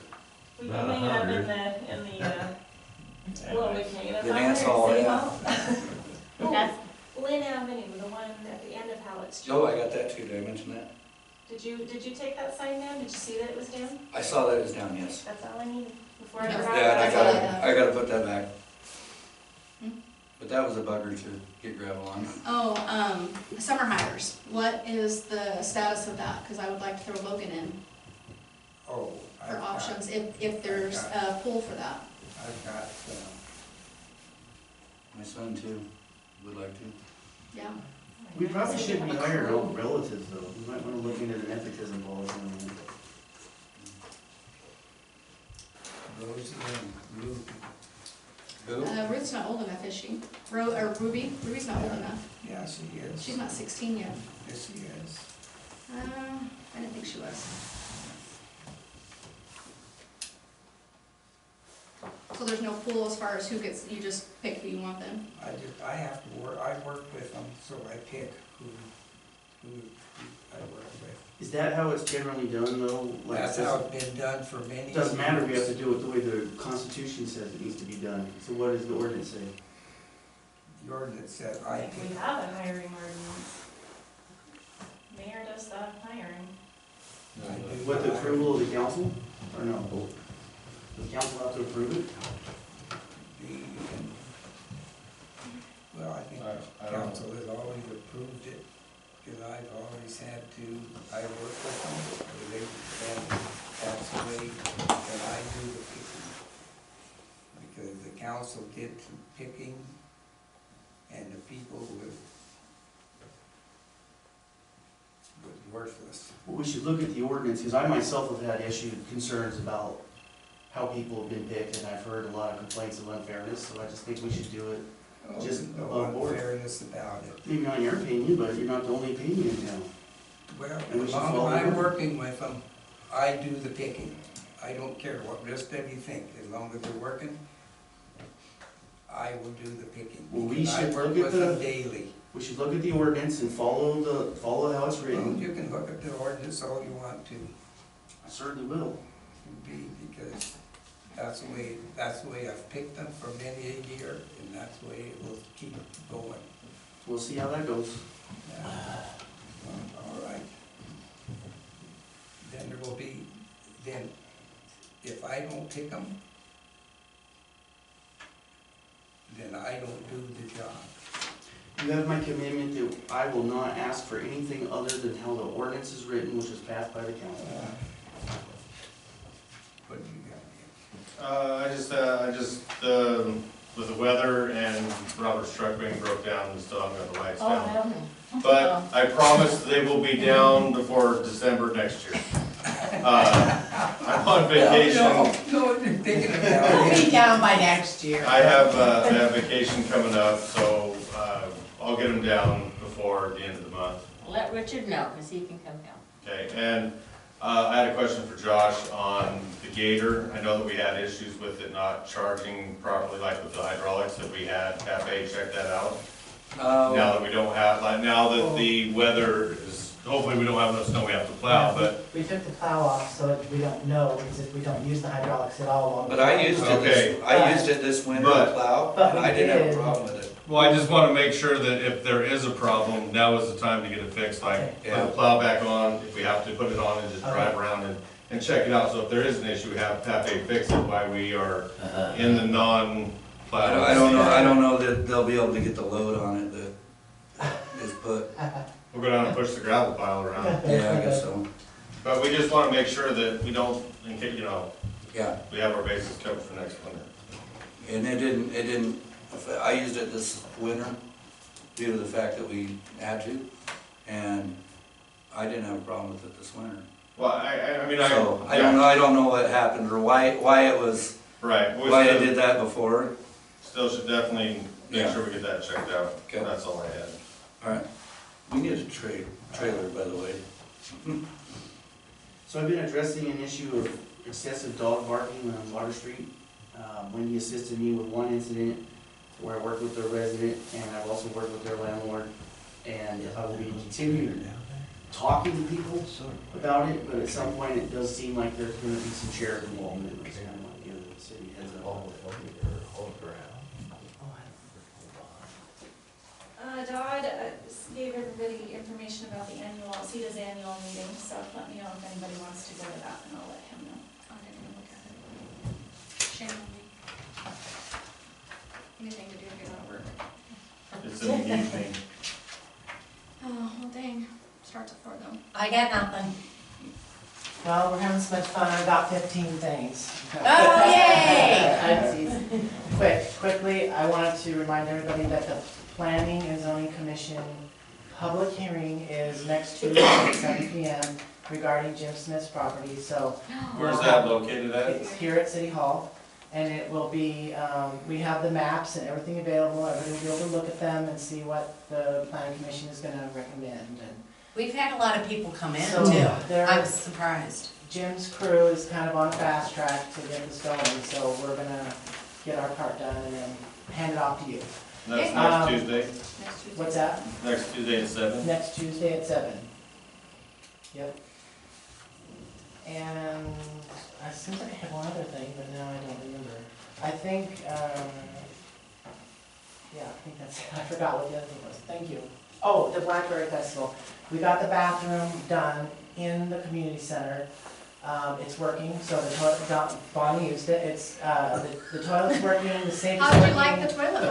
We About may have 100. in the, well, we may have. The dance hall, yeah. Oh, Lynn Avenue, the one at the end of Hallett's. Oh, I got that too, did I mention that? Did you take that sign down? Did you see that it was down? I saw that it was down, yes. That's all I need before I Yeah, drive. Yeah, and That's all I have. I gotta put that back. Hmm? But that was a bugger to get gravel on. Oh, summer hires, what is the status of that? Cause I would like to throw Logan in Oh, for I've got, options, if there's a pool for that. I've got, My son too, would like to. Yeah, We probably shouldn't be hiring all relatives though. We might wanna look into the nepotism policy on that. Rosie and Ruby. Who? Ruth's not old enough, is she? Or Ruby's not old enough, Yeah, she is. she's not 16 yet. Yes, she is. I didn't think she was. So there's no pool as far as who gets, you just pick who you want then? I have to work, I work with them, so I pick who I work with. Is that how it's generally done though? Like That's this- how it's been done for many years. It doesn't matter, we have to do it the way the Constitution says it needs to be done. So what does the ordinance say? The ordinance said I If we pick. have a hiring ordinance. Mayor does the hiring. I do With the the approval of the council, or no? Does the council have to approve it? Well, I think I don't- council has always approved it, because I've always had to, I work with them, and that's the way that I do the picking. Because the council did some picking, and the people was worthless. Well, we should look at the ordinance, because I myself have had concerns about how people have been picked, and I've heard a lot of complaints of unfairness, so I just think we should do it. Just no above board. unfairness about it. Maybe not your opinion, but you're not the only opinion in town. Well, And we as should long follow as I'm the- working with them, I do the picking. I don't care what the rest of you think, as long as they're working, I will do the picking. Well, we because I should work look at with the- them daily. We should look at the ordinance and follow how it's Well, written. you can look at the ordinance all you want to, I certainly will. because that's the way I've picked them for many a year, and that's the way it will keep going. We'll see how that goes. Yeah. All right. Then there will be, then if I don't pick them, then I don't do the job. You have my commitment that I will not ask for anything other than how the ordinance is written, which is passed by the council. What do you got? I just, with the weather and Robert's truck being broke down, we still haven't got the lights Oh, down. hell no. But I promise they will be down before December next year. I'm on vacation. No, you're thinking about It'll it. be down by next year. I have vacation coming up, so, I'll get them down before the end of the month. Let Richard know, cause he can come down. Okay, and, I had a question for Josh on the gator. I know that we had issues with it not charging properly, like with the hydraulics that we had. Cafe, check that out. Now that we don't have, like, now that the weather is, hopefully we don't have enough snow we have to plow, but, We took the plow off, so we don't know, because if we don't use the hydraulics at all along. But I used it this winter to But- plow, but and we I didn't have a did. problem with it. well, I just wanna make sure that if there is a problem, now is the time to get it fixed, like, put the plow back on, if we have to put it on and just drive around and check it out, so if there is an issue, have Pape fix it while we are in the non-plow. I don't know that they'll be able to get the load on it that is put, We'll go down and push the gravel pile around, yeah, I guess so, but we just wanna make sure that we don't, in case, yeah. we have our bases covered for next winter. And it didn't, I used it this winter due to the fact that we had to, and I didn't have a problem with it this winter. Well, I mean, So, I don't know what happened, or why it was, right, we why I still, did that before. still should definitely make Yeah. sure we get that checked out, Okay. that's all I had. Alright, we need a trailer, by the way. So I've been addressing an issue of excessive dog barking on Water Street. Wendy assisted me with one incident where I worked with their resident, and I've also worked with their landlord. And I will be continuing talking to people about it, but at some point it does seem like there's gonna be some sheriff involvement, and it's kind of like, the city heads up. Josh, Dodd gave everybody information about the CETA's annual meeting, so let me know if anybody wants to go to that, and I'll let him know. I didn't even look at it. Shame on me. Anything to do to get out of work. It's in the evening. Oh, well dang, starts at 4 though. I got nothing. Well, we're having so much fun, I've got 15 things. Oh, yay! Quickly, I wanted to remind everybody that the Planning and Zoning Commission public hearing is next Tuesday at 7 p.m. regarding Jim Smith's property, so. Where's that located at? It's here at City Hall, and it will be, we have the maps and everything available, everybody will be able to look at them and see what the Planning Commission is gonna recommend. And We've had a lot of people come in so too. there- I was surprised. Jim's crew is kind of on fast track to get this going, so we're gonna get our part done and then hand it off to you. And that's Um, next Tuesday? Next Tuesday. What's that? Next Tuesday at 7? Next Tuesday at 7. Yep. And I seems like I have one other thing, but now I don't remember. I think, yeah, I think that's, I forgot what the other thing was. Thank you. Oh, the Blackberry Festival. We got the bathroom done in the community center. It's working, so the toilet, Bonnie used it. It's, the toilet's working, the sink is How working. did you like the toilet,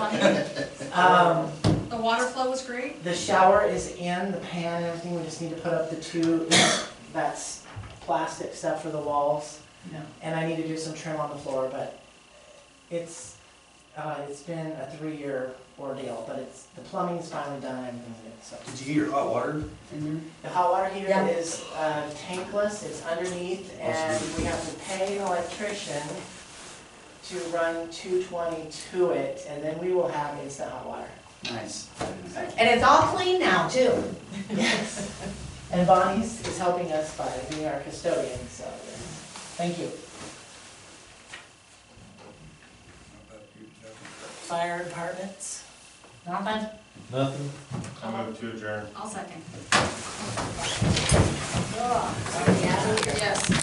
Bonnie? The water flow was great? The shower is in, the pan and everything, we just need to put up the two, that's plastic stuff for the walls. No. And I need to do some trim on the floor, but it's been a 3-year ordeal, but the plumbing's finally done, everything's good, so. Did you get your hot water in there? The hot water heater Yeah. is tankless, it's underneath, and we have to pay an electrician to run 220 to it, and then we will have instant hot water. Nice. And it's all clean now too. Yes. And Bonnie's is helping us by being our custodian, so, thank you. How about you, Doug? Fire departments. Nothing? Nothing? I move to adjourn. I'll second. Oh, sorry, yeah. Yes.